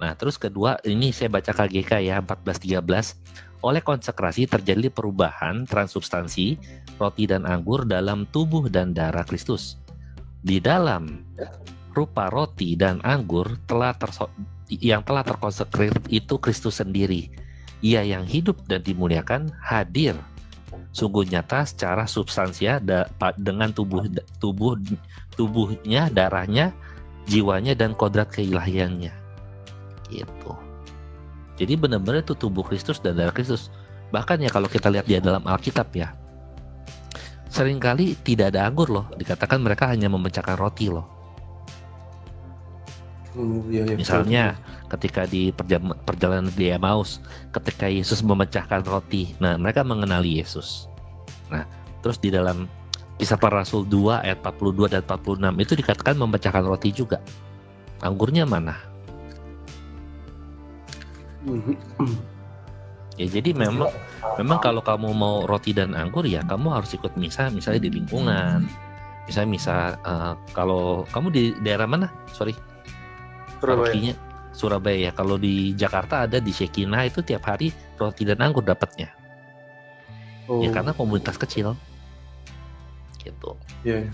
Nah, terus kedua, ini saya baca KGK ya 14:13. Oleh konsekrasi terjadi perubahan transubstansi roti dan anggur dalam tubuh dan darah Kristus. Di dalam rupa roti dan anggur yang telah terkonsekrir itu Kristus sendiri. Ia yang hidup dan dimuliakan hadir sungguh nyata secara substansia dengan tubuhnya, darahnya, jiwanya dan kodrat keilahiannya. Gitu. Jadi benar-benar itu tubuh Kristus dan darah Kristus. Bahkan ya kalau kita lihat di dalam Alkitab ya, seringkali tidak ada anggur loh. Dikatakan mereka hanya memecahkan roti loh. Iya, iya, Misalnya ketika di perjalanan di Emmaus, ketika Yesus memecahkan roti, nah mereka mengenali Yesus. Nah, terus di dalam Kisah Para Rasul 2 ayat 42 dan 46 itu dikatakan memecahkan roti juga. Anggurnya mana? Ya jadi memang kalau kamu mau roti dan anggur ya kamu harus ikut misa misalnya di lingkungan. Misalnya misa kalau kamu di daerah mana? Sorry. Parokinya Surabaya ya. Kalau di Jakarta ada di Shekinah itu tiap hari roti dan anggur dapatnya. Oh, Ya karena komunitas kecil. Gitu. iya.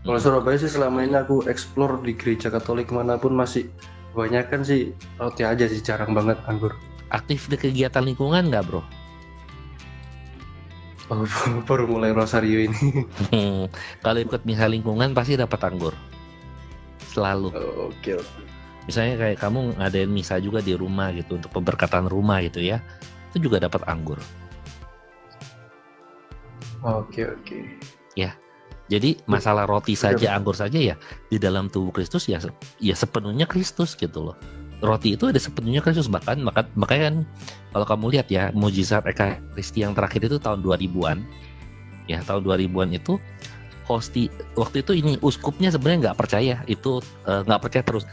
Kalau Surabaya sih selama ini aku explore di gereja Katolik manapun masih kebanyakan sih roti aja sih, jarang banget anggur. Aktif di kegiatan lingkungan nggak bro? Oh, baru mulai Rosario ini. Kalau ikut misa lingkungan pasti dapat anggur. Selalu. Oke. Misalnya kayak kamu ngadain misa juga di rumah gitu untuk pemberkatan rumah gitu ya, itu juga dapat anggur. Oke. Jadi masalah roti saja, anggur saja ya di dalam tubuh Kristus ya sepenuhnya Kristus gitu loh. Roti itu ada sepenuhnya Kristus, makanya kan kalau kamu lihat ya mujizat Ekaristi yang terakhir itu tahun 2000-an. Ya, tahun 2000-an itu waktu itu ini uskupnya sebenarnya nggak percaya itu nggak percaya terus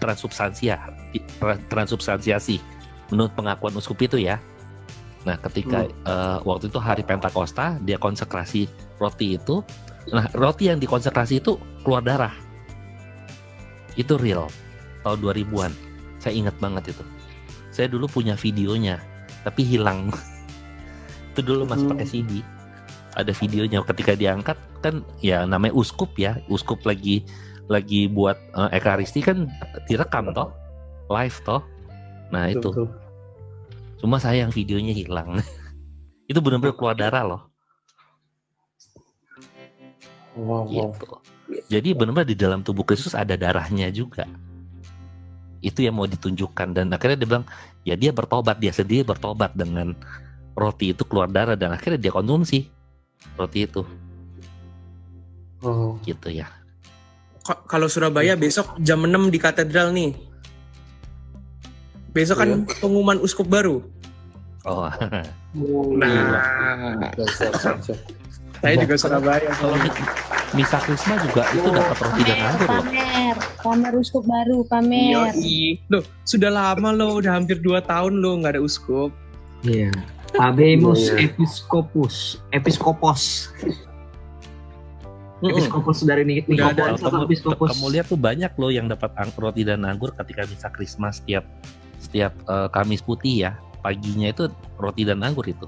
transubstansiasi menurut pengakuan uskup itu ya. Nah, ketika waktu itu hari Pentakosta dia konsekrasi roti itu. Nah, roti yang dikonsekrasi itu keluar darah. Itu real. Tahun 2000-an. Saya ingat banget itu. Saya dulu punya videonya, tapi hilang. Itu dulu masih pakai CD. Ada videonya ketika diangkat kan ya namanya uskup ya. Uskup lagi buat Ekaristi kan direkam toh. Live toh. Nah, itu. Betul. Cuma sayang videonya hilang. Itu benar-benar keluar darah loh. Wow. Gitu. Jadi benar-benar di dalam tubuh Kristus ada darahnya juga. Itu yang mau ditunjukkan dan akhirnya dia bilang ya dia sendiri bertobat dengan roti itu keluar darah dan akhirnya dia konsumsi roti itu. Oh. Gitu ya. Kalau Surabaya besok jam 6 di katedral nih. Besok kan pengumuman uskup baru. Oh. Nah, Siap. saya juga Surabaya. Kalau misa Krisma juga itu dapat roti dan anggur loh. Pamer uskup baru, pamer. Yoi. Loh, sudah lama loh, udah hampir 2 tahun loh nggak ada uskup. Iya. Habemus Iya. Episkopos. Episkopos dari Udah ada. Kalau Episkopos. kamu lihat tuh banyak loh yang dapat roti dan anggur ketika misa Krisma setiap Kamis Putih ya. Paginya itu roti dan anggur itu.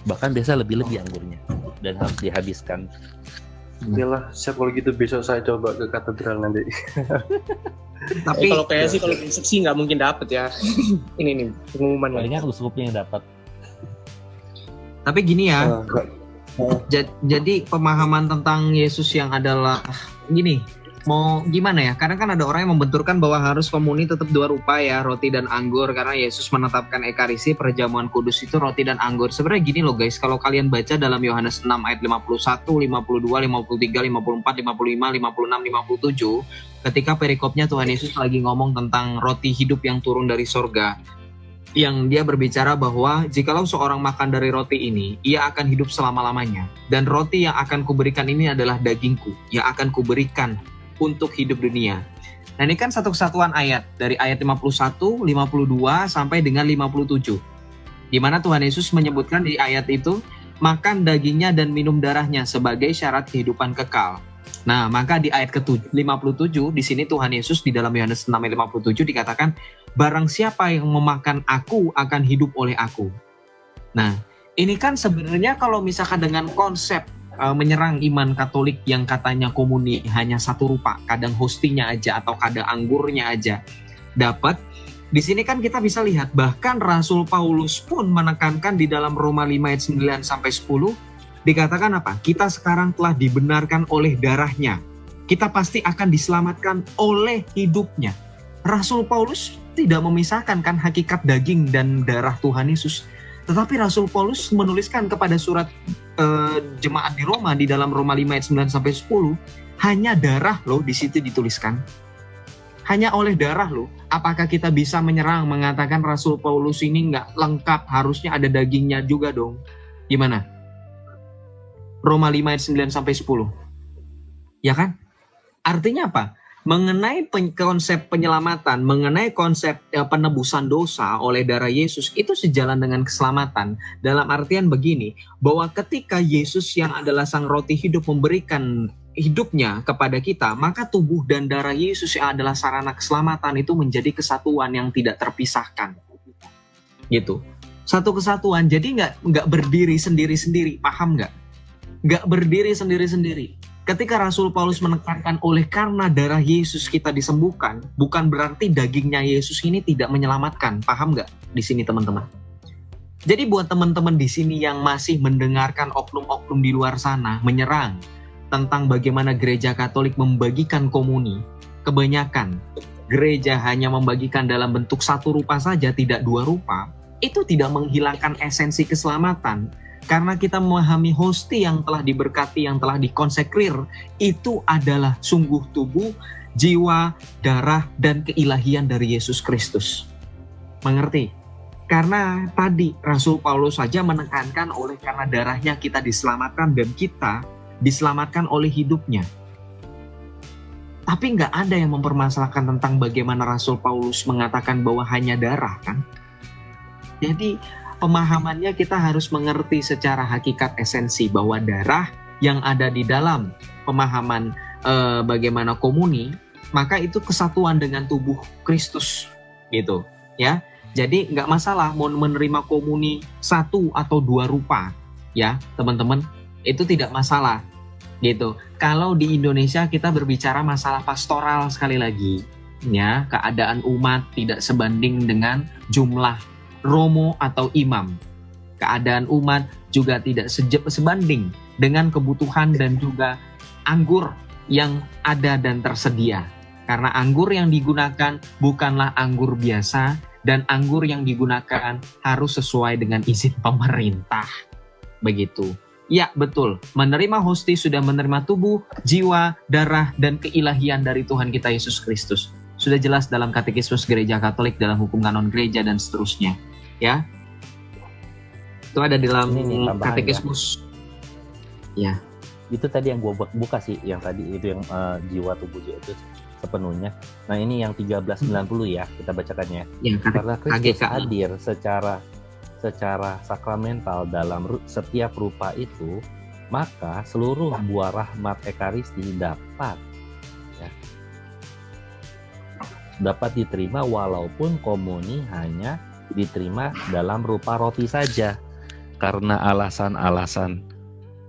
Bahkan biasa lebih anggurnya dan harus dihabiskan. Okelah, siap kalau gitu besok saya coba ke katedral nanti. Tapi kalau kayak sih kalau besok sih nggak mungkin dapet ya. Ini nih pengumumannya. Palingan uskupnya yang dapat. Tapi gini ya, Enggak. jadi pemahaman tentang Yesus yang adalah gini, mau gimana ya? Kadang kan ada orang yang membenturkan bahwa harus komuni tetap 2 rupa ya, roti dan anggur, karena Yesus menetapkan Ekaristi perjamuan kudus itu roti dan anggur. Sebenarnya gini loh guys, kalau kalian baca dalam Yohanes 6 ayat 51, 52, 53, 54, 55, 56, 57, ketika perikopnya Tuhan Yesus lagi ngomong tentang roti hidup yang turun dari sorga, yang dia berbicara bahwa jikalau seorang makan dari roti ini, ia akan hidup selama-lamanya. Dan roti yang akan kuberikan ini adalah dagingku, yang akan kuberikan untuk hidup dunia. Nah ini kan satu kesatuan ayat, dari ayat 51, 52, sampai dengan 57. Di mana Tuhan Yesus menyebutkan di ayat itu, makan dagingnya dan minum darahnya sebagai syarat kehidupan kekal. Nah, maka di ayat ke-57, di sini Tuhan Yesus di dalam Yohanes 6:57 dikatakan, barang siapa yang memakan aku akan hidup oleh aku. Nah, ini kan sebenarnya kalau misalkan dengan konsep menyerang iman Katolik yang katanya komuni hanya satu rupa, kadang hostinya aja atau kadang anggurnya aja dapat. Di sini kan kita bisa lihat bahkan Rasul Paulus pun menekankan di dalam Roma 5 ayat 9 sampai 10 dikatakan apa? Kita sekarang telah dibenarkan oleh darahnya. Kita pasti akan diselamatkan oleh hidupnya. Rasul Paulus tidak memisahkan kan hakikat daging dan darah Tuhan Yesus. Tetapi Rasul Paulus menuliskan kepada surat jemaat di Roma di dalam Roma 5 ayat 9 sampai 10, hanya darah loh di situ dituliskan. Hanya oleh darah loh. Apakah kita bisa menyerang mengatakan Rasul Paulus ini nggak lengkap, harusnya ada dagingnya juga dong? Gimana? Roma 5 ayat 9 sampai 10. Ya kan? Artinya apa? Mengenai konsep penyelamatan, mengenai konsep penebusan dosa oleh darah Yesus itu sejalan dengan keselamatan. Dalam artian begini, bahwa ketika Yesus yang adalah sang roti hidup memberikan hidupnya kepada kita, maka tubuh dan darah Yesus yang adalah sarana keselamatan itu menjadi kesatuan yang tidak terpisahkan. Gitu. Satu kesatuan, jadi nggak berdiri sendiri-sendiri, paham nggak? Nggak berdiri sendiri-sendiri. Ketika Rasul Paulus menekankan oleh karena darah Yesus kita disembuhkan, bukan berarti dagingnya Yesus ini tidak menyelamatkan. Paham nggak di sini teman-teman? Jadi buat teman-teman di sini yang masih mendengarkan oknum-oknum di luar sana menyerang tentang bagaimana gereja Katolik membagikan komuni, kebanyakan gereja hanya membagikan dalam bentuk satu rupa saja, tidak dua rupa, itu tidak menghilangkan esensi keselamatan. Karena kita memahami hosti yang telah diberkati, yang telah dikonsekrir, itu adalah sungguh tubuh, jiwa, darah, dan keilahian dari Yesus Kristus. Mengerti? Karena tadi Rasul Paulus saja menekankan oleh karena darahnya kita diselamatkan dan kita diselamatkan oleh hidupnya. Tapi nggak ada yang mempermasalahkan tentang bagaimana Rasul Paulus mengatakan bahwa hanya darah kan? Jadi pemahamannya kita harus mengerti secara hakikat esensi bahwa darah yang ada di dalam pemahaman bagaimana komuni, maka itu kesatuan dengan tubuh Kristus gitu ya. Jadi nggak masalah mau menerima komuni satu atau dua rupa ya teman-teman, itu tidak masalah gitu. Kalau di Indonesia kita berbicara masalah pastoral sekali lagi ya, keadaan umat tidak sebanding dengan jumlah romo atau imam. Keadaan umat juga tidak sebanding dengan kebutuhan dan juga anggur yang ada dan tersedia. Karena anggur yang digunakan bukanlah anggur biasa dan anggur yang digunakan harus sesuai dengan izin pemerintah. Begitu. Ya betul, menerima hosti sudah menerima tubuh, jiwa, darah, dan keilahian dari Tuhan kita Yesus Kristus. Sudah jelas dalam Katekismus Gereja Katolik, dalam hukum kanon gereja, dan seterusnya. Ya, itu ada di dalam Katekismus. Ya, itu tadi yang gua buka sih, yang tadi itu yang jiwa tubuh itu sepenuhnya. Nah ini yang 1390 ya, kita bacakannya. Ya, karena Kristus hadir secara sakramental dalam setiap rupa itu, maka seluruh buah rahmat Ekaristi dapat diterima walaupun komuni hanya diterima dalam rupa roti saja. Karena alasan-alasan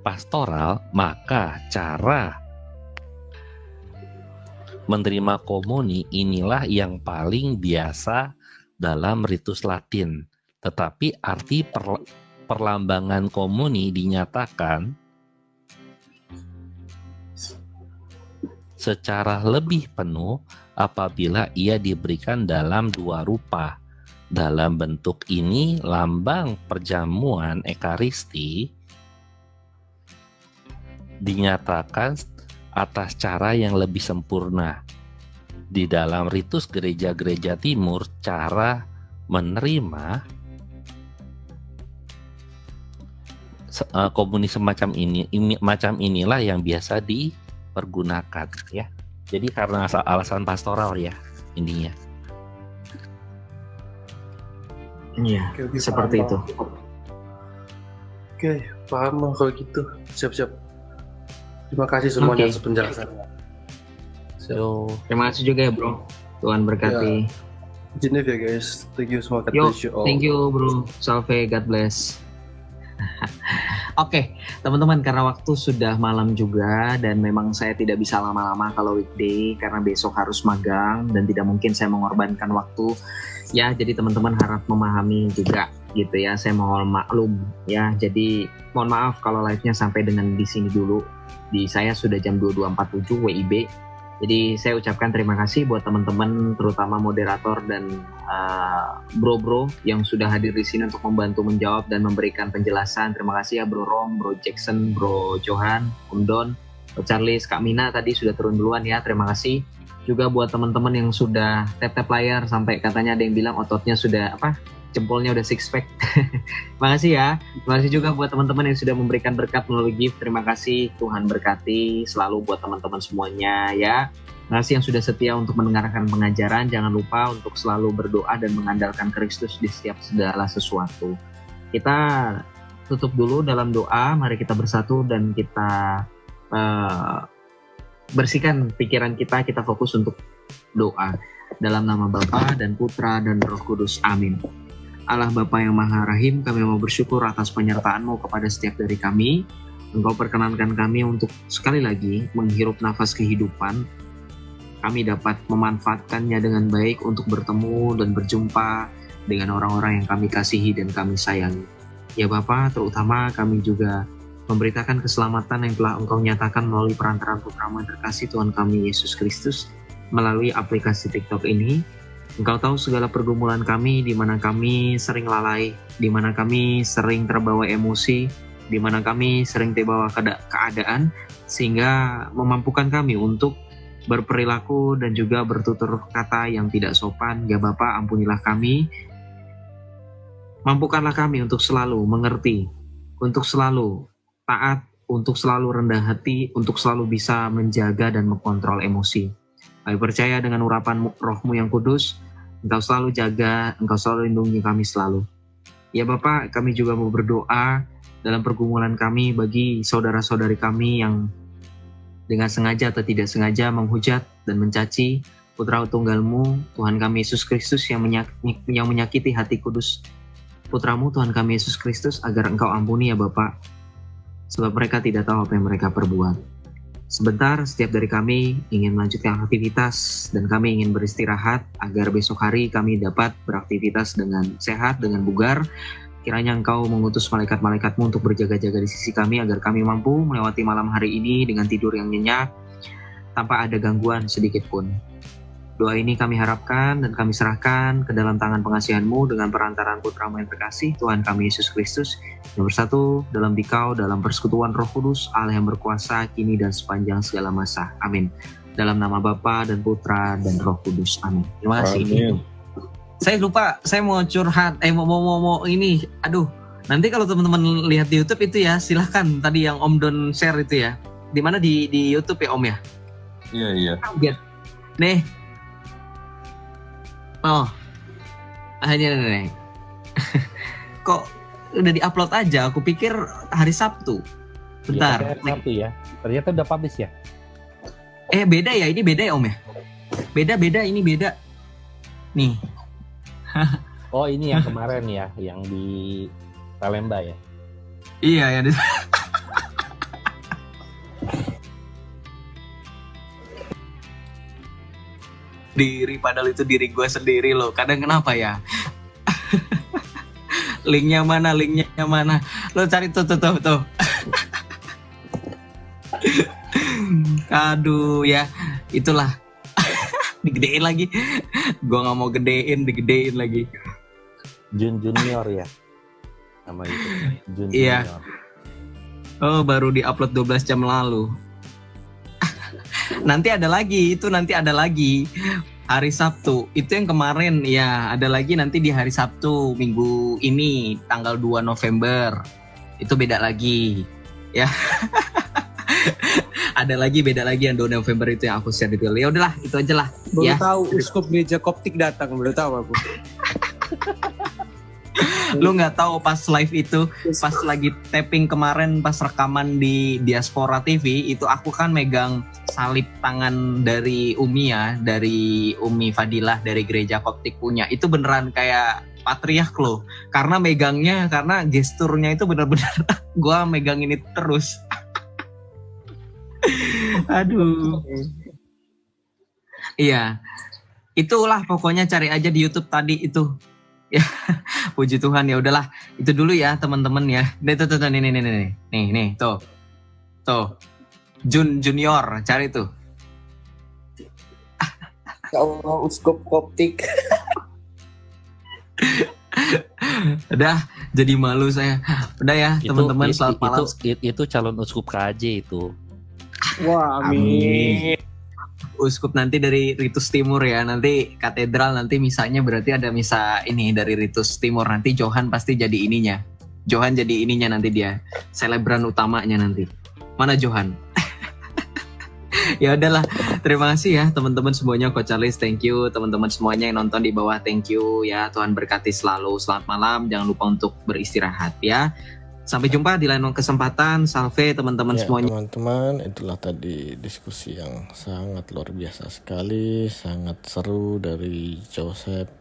pastoral, maka cara menerima komuni inilah yang paling biasa dalam ritus Latin. Tetapi arti perlambangan komuni dinyatakan secara lebih penuh apabila ia diberikan dalam dua rupa. Dalam bentuk ini, lambang perjamuan Ekaristi dinyatakan atas cara yang lebih sempurna. Di dalam ritus gereja-gereja timur, cara menerima komunis semacam macam inilah yang biasa dipergunakan ya. Jadi karena alasan pastoral ya intinya. Iya, Oke, seperti paham, itu. Bang. Oke, paham Bang kalau gitu. Siap-siap. Terima kasih semuanya Oke. atas penjelasannya. So Terima kasih juga ya bro. Tuhan berkati. Jenis ya guys. Thank you semua. God Yo, bless you all. thank you bro. Salve, God bless. Oke, teman-teman, karena waktu sudah malam juga dan memang saya tidak bisa lama-lama kalau weekday karena besok harus magang dan tidak mungkin saya mengorbankan waktu. Ya, jadi teman-teman harap memahami juga gitu ya. Saya mohon maklum ya. Jadi mohon maaf kalau live-nya sampai dengan di sini dulu. Di saya sudah jam 22.47 WIB. Jadi saya ucapkan terima kasih buat teman-teman, terutama moderator dan bro-bro yang sudah hadir di sini untuk membantu menjawab dan memberikan penjelasan. Terima kasih ya Bro Rom, Bro Jackson, Bro Johan, Om Don, Bro Charles, Kak Mina tadi sudah turun duluan ya. Terima kasih juga buat teman-teman yang sudah tap-tap layar sampai katanya ada yang bilang ototnya sudah jempolnya udah six pack. Terima kasih ya. Terima kasih juga buat teman-teman yang sudah memberikan berkat melalui gift. Terima kasih, Tuhan berkati selalu buat teman-teman semuanya ya. Terima kasih yang sudah setia untuk mendengarkan pengajaran. Jangan lupa untuk selalu berdoa dan mengandalkan Kristus di setiap segala sesuatu. Kita tutup dulu dalam doa. Mari kita bersatu dan kita bersihkan pikiran kita. Kita fokus untuk doa. Dalam nama Bapa dan Putra dan Roh Kudus. Amin. Allah Bapa yang Maha Rahim, kami mau bersyukur atas penyertaan-Mu kepada setiap dari kami. Engkau perkenankan kami untuk sekali lagi menghirup nafas kehidupan. Kami dapat memanfaatkannya dengan baik untuk bertemu dan berjumpa dengan orang-orang yang kami kasihi dan kami sayangi. Ya Bapa, terutama kami juga memberitakan keselamatan yang telah Engkau nyatakan melalui perantaraan Putra-Mu yang terkasih Tuhan kami Yesus Kristus melalui aplikasi TikTok ini. Engkau tahu segala pergumulan kami, di mana kami sering lalai, di mana kami sering terbawa emosi, di mana kami sering terbawa keadaan, sehingga memampukan kami untuk berperilaku dan juga bertutur kata yang tidak sopan. Ya Bapa, ampunilah kami, mampukanlah kami untuk selalu mengerti, untuk selalu taat, untuk selalu rendah hati, untuk selalu bisa menjaga dan mengontrol emosi. Kami percaya dengan urapan Roh-Mu yang kudus, Engkau selalu jaga, Engkau selalu lindungi kami selalu. Ya Bapak, kami juga mau berdoa dalam pergumulan kami bagi saudara-saudari kami yang dengan sengaja atau tidak sengaja menghujat dan mencaci Putra Tunggal-Mu, Tuhan kami Yesus Kristus yang menyakiti hati kudus Putra-Mu, Tuhan kami Yesus Kristus, agar Engkau ampuni ya Bapak, sebab mereka tidak tahu apa yang mereka perbuat. Sebentar, setiap dari kami ingin melanjutkan aktivitas dan kami ingin beristirahat agar besok hari kami dapat beraktivitas dengan sehat, dengan bugar. Kiranya Engkau mengutus malaikat-malaikat-Mu untuk berjaga-jaga di sisi kami agar kami mampu melewati malam hari ini dengan tidur yang nyenyak tanpa ada gangguan sedikit pun. Doa ini kami harapkan dan kami serahkan ke dalam tangan pengasihan-Mu dengan perantaraan Putra-Mu yang terkasih, Tuhan kami Yesus Kristus, yang bersatu dalam Dikau, dalam persekutuan Roh Kudus, Allah yang berkuasa, kini dan sepanjang segala masa. Amin. Dalam nama Bapa dan Putra dan Roh Kudus. Amin. Terima kasih. Amin. Saya lupa, saya mau curhat, mau ini, aduh. Nanti kalau teman-teman lihat di YouTube itu ya, silahkan tadi yang Om Don share itu ya. Di mana di YouTube ya Om ya? Iya. Kaget. Nih. Oh. Hanya nih. Kok udah di-upload aja? Aku pikir hari Sabtu. Bentar. Ya, Sabtu ya. Ternyata udah publish ya. Beda ya, ini beda ya Om ya? Beda, ini beda. Nih. Oh ini yang kemarin ya, yang di Salemba ya. Iya ya. Diri padahal itu diri gue sendiri loh. Kadang kenapa ya? Linknya mana? Lo cari tuh. Aduh ya, itulah. Digedein lagi. Gue nggak mau digedein lagi. Jun Junior ya. Nama itu. Jun Iya. Junior. Oh, baru di-upload 12 jam lalu. Nanti ada lagi. Hari Sabtu. Itu yang kemarin ya, ada lagi nanti di hari Sabtu minggu ini tanggal 2 November. Itu beda lagi. Ya. Ada lagi beda lagi yang 2 November itu yang aku share di video. Ya udahlah, itu aja lah. Baru Ya. tahu Uskup Gereja Koptik datang, baru tahu aku. Lu nggak tahu pas live itu, pas lagi tapping kemarin, pas rekaman di Diaspora TV itu aku kan megang salib tangan dari Umi ya, dari Umi Fadilah dari Gereja Koptik punya. Itu beneran kayak patriark loh, karena megangnya, karena gesturnya itu bener-bener gua megang ini terus. Aduh. Iya. Itulah pokoknya, cari aja di YouTube tadi itu. Ya, puji Tuhan, ya udahlah. Itu dulu ya teman-teman ya. Tuh, nih, tuh. Junior, cari tuh. Ya Allah, Uskup Koptik. Udah, jadi malu saya. Udah ya teman-teman, selamat malam. Itu calon uskup KJ itu. Wah, amin. Uskup nanti dari Ritus Timur ya, nanti katedral, nanti misanya berarti ada misa ini dari Ritus Timur, nanti Johan pasti jadi ininya. Johan jadi ininya nanti, dia selebran utamanya nanti. Mana Johan? Ya udahlah, terima kasih ya teman-teman semuanya. Coach Charles, thank you. Teman-teman semuanya yang nonton di bawah, thank you ya. Tuhan berkati selalu. Selamat malam, jangan lupa untuk beristirahat ya. Sampai jumpa di lain kesempatan. Salve teman-teman Ya, semuanya. teman-teman, itulah tadi diskusi yang sangat luar biasa sekali, sangat seru dari Joseph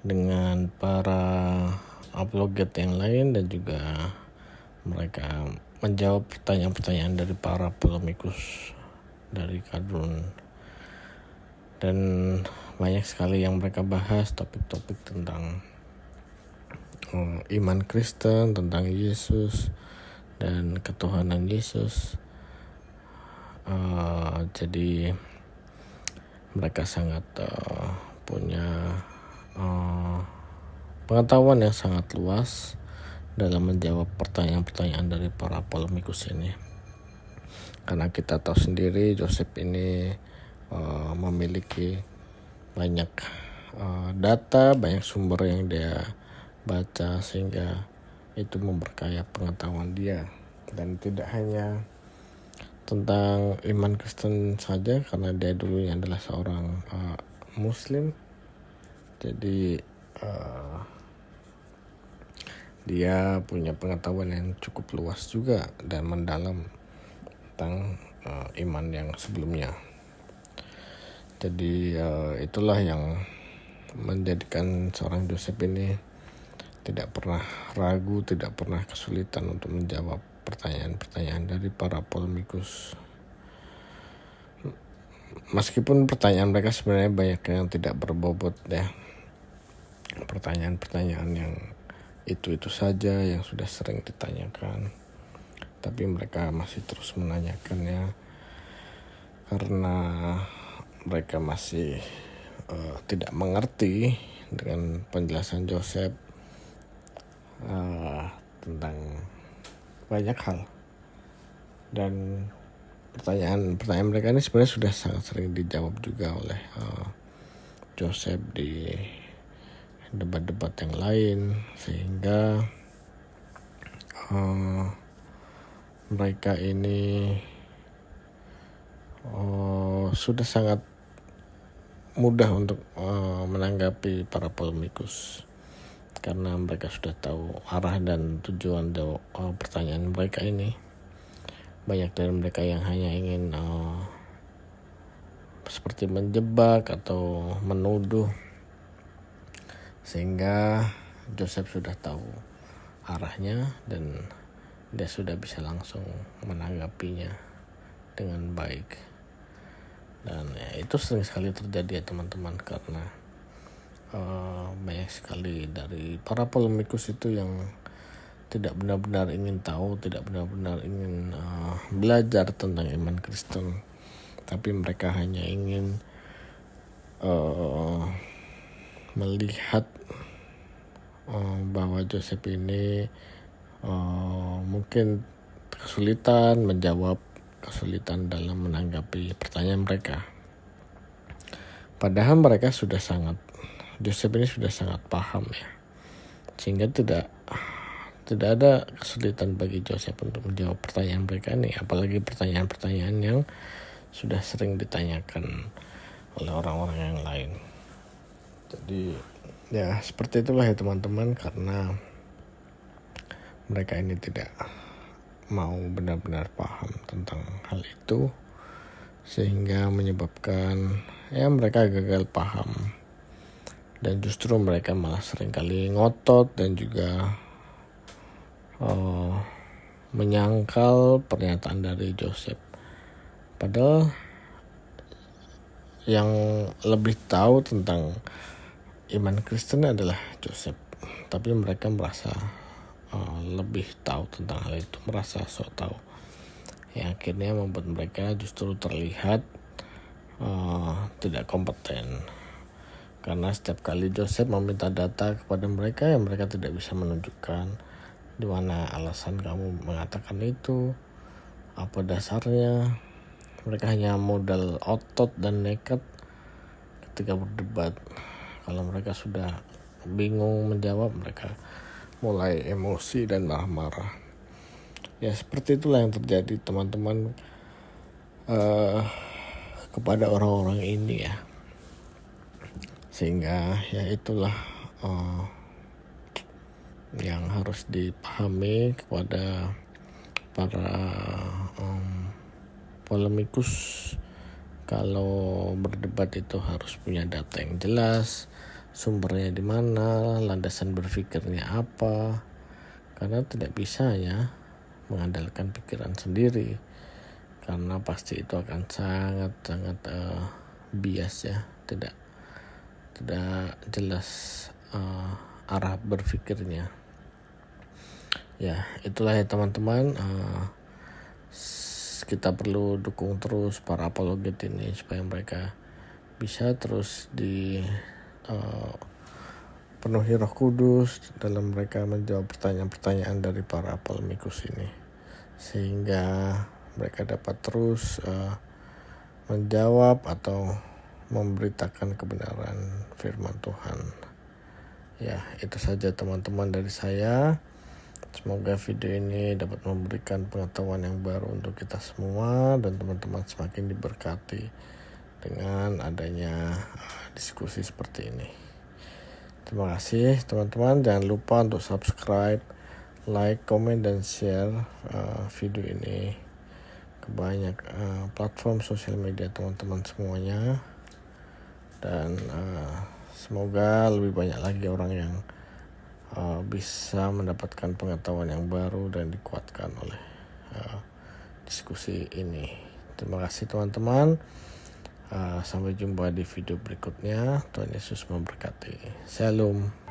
dengan para apologet yang lain, dan juga mereka menjawab pertanyaan-pertanyaan dari para polemikus dari Kadrun, dan banyak sekali yang mereka bahas, topik-topik tentang iman Kristen, tentang Yesus dan ketuhanan Yesus. Jadi mereka sangat punya pengetahuan yang sangat luas dalam menjawab pertanyaan-pertanyaan dari para polemikus ini. Karena kita tahu sendiri Joseph ini memiliki banyak data, banyak sumber yang dia baca, sehingga itu memperkaya pengetahuan dia. Dan tidak hanya tentang iman Kristen saja, karena dia dulunya adalah seorang Muslim. Jadi dia punya pengetahuan yang cukup luas juga dan mendalam tentang iman yang sebelumnya. Jadi itulah yang menjadikan seorang Joseph ini tidak pernah ragu, tidak pernah kesulitan untuk menjawab pertanyaan-pertanyaan dari para polemikus. Meskipun pertanyaan mereka sebenarnya banyak yang tidak berbobot ya. Pertanyaan-pertanyaan yang itu saja yang sudah sering ditanyakan. Tapi mereka masih terus menanyakannya karena mereka masih tidak mengerti dengan penjelasan Joseph tentang banyak hal. Dan pertanyaan mereka ini sebenarnya sudah sangat sering dijawab juga oleh Joseph di debat-debat yang lain, sehingga mereka ini sudah sangat mudah untuk menanggapi para polemikus, karena mereka sudah tahu arah dan tujuan pertanyaan mereka ini. Banyak dari mereka yang hanya ingin seperti menjebak atau menuduh, sehingga Joseph sudah tahu arahnya dan dia sudah bisa langsung menanggapinya dengan baik. Dan ya, itu sering sekali terjadi ya teman-teman, karena banyak sekali dari para polemikus itu yang tidak benar-benar ingin tahu, tidak benar-benar ingin belajar tentang iman Kristen, tapi mereka hanya ingin melihat bahwa Joseph ini mungkin kesulitan menjawab, kesulitan dalam menanggapi pertanyaan mereka. Padahal mereka Joseph ini sudah sangat paham ya, sehingga tidak ada kesulitan bagi Joseph untuk menjawab pertanyaan mereka ini, apalagi pertanyaan-pertanyaan yang sudah sering ditanyakan oleh orang-orang yang lain. Jadi ya seperti itulah ya teman-teman, karena mereka ini tidak mau benar-benar paham tentang hal itu, sehingga menyebabkan ya mereka gagal paham, dan justru mereka malah seringkali ngotot dan juga menyangkal pernyataan dari Joseph. Padahal yang lebih tahu tentang iman Kristen adalah Joseph, tapi mereka merasa lebih tahu tentang hal itu, merasa sok tahu, yang akhirnya membuat mereka justru terlihat tidak kompeten. Karena setiap kali Joseph meminta data kepada mereka, yang mereka tidak bisa menunjukkan di mana alasan kamu mengatakan itu, apa dasarnya. Mereka hanya modal otot dan nekat ketika berdebat. Kalau mereka sudah bingung menjawab, mereka mulai emosi dan marah-marah. Ya seperti itulah yang terjadi teman-teman kepada orang-orang ini ya. Sehingga ya itulah yang harus dipahami kepada para polemikus. Kalau berdebat itu harus punya data yang jelas, sumbernya di mana, landasan berpikirnya apa, karena tidak bisa ya mengandalkan pikiran sendiri, karena pasti itu akan sangat bias ya, tidak jelas arah berpikirnya. Ya itulah ya teman-teman, kita perlu dukung terus para apologet ini supaya mereka bisa terus penuhi Roh Kudus dalam mereka menjawab pertanyaan-pertanyaan dari para polemikus ini, sehingga mereka dapat terus menjawab atau memberitakan kebenaran firman Tuhan. Ya itu saja teman-teman dari saya. Semoga video ini dapat memberikan pengetahuan yang baru untuk kita semua, dan teman-teman semakin diberkati dengan adanya diskusi seperti ini. Terima kasih teman-teman. Jangan lupa untuk subscribe, like, komen, dan share video ini ke banyak platform sosial media teman-teman semuanya. Dan semoga lebih banyak lagi orang yang bisa mendapatkan pengetahuan yang baru dan dikuatkan oleh diskusi ini. Terima kasih teman-teman. Sampai jumpa di video berikutnya. Tuhan Yesus memberkati. Shalom.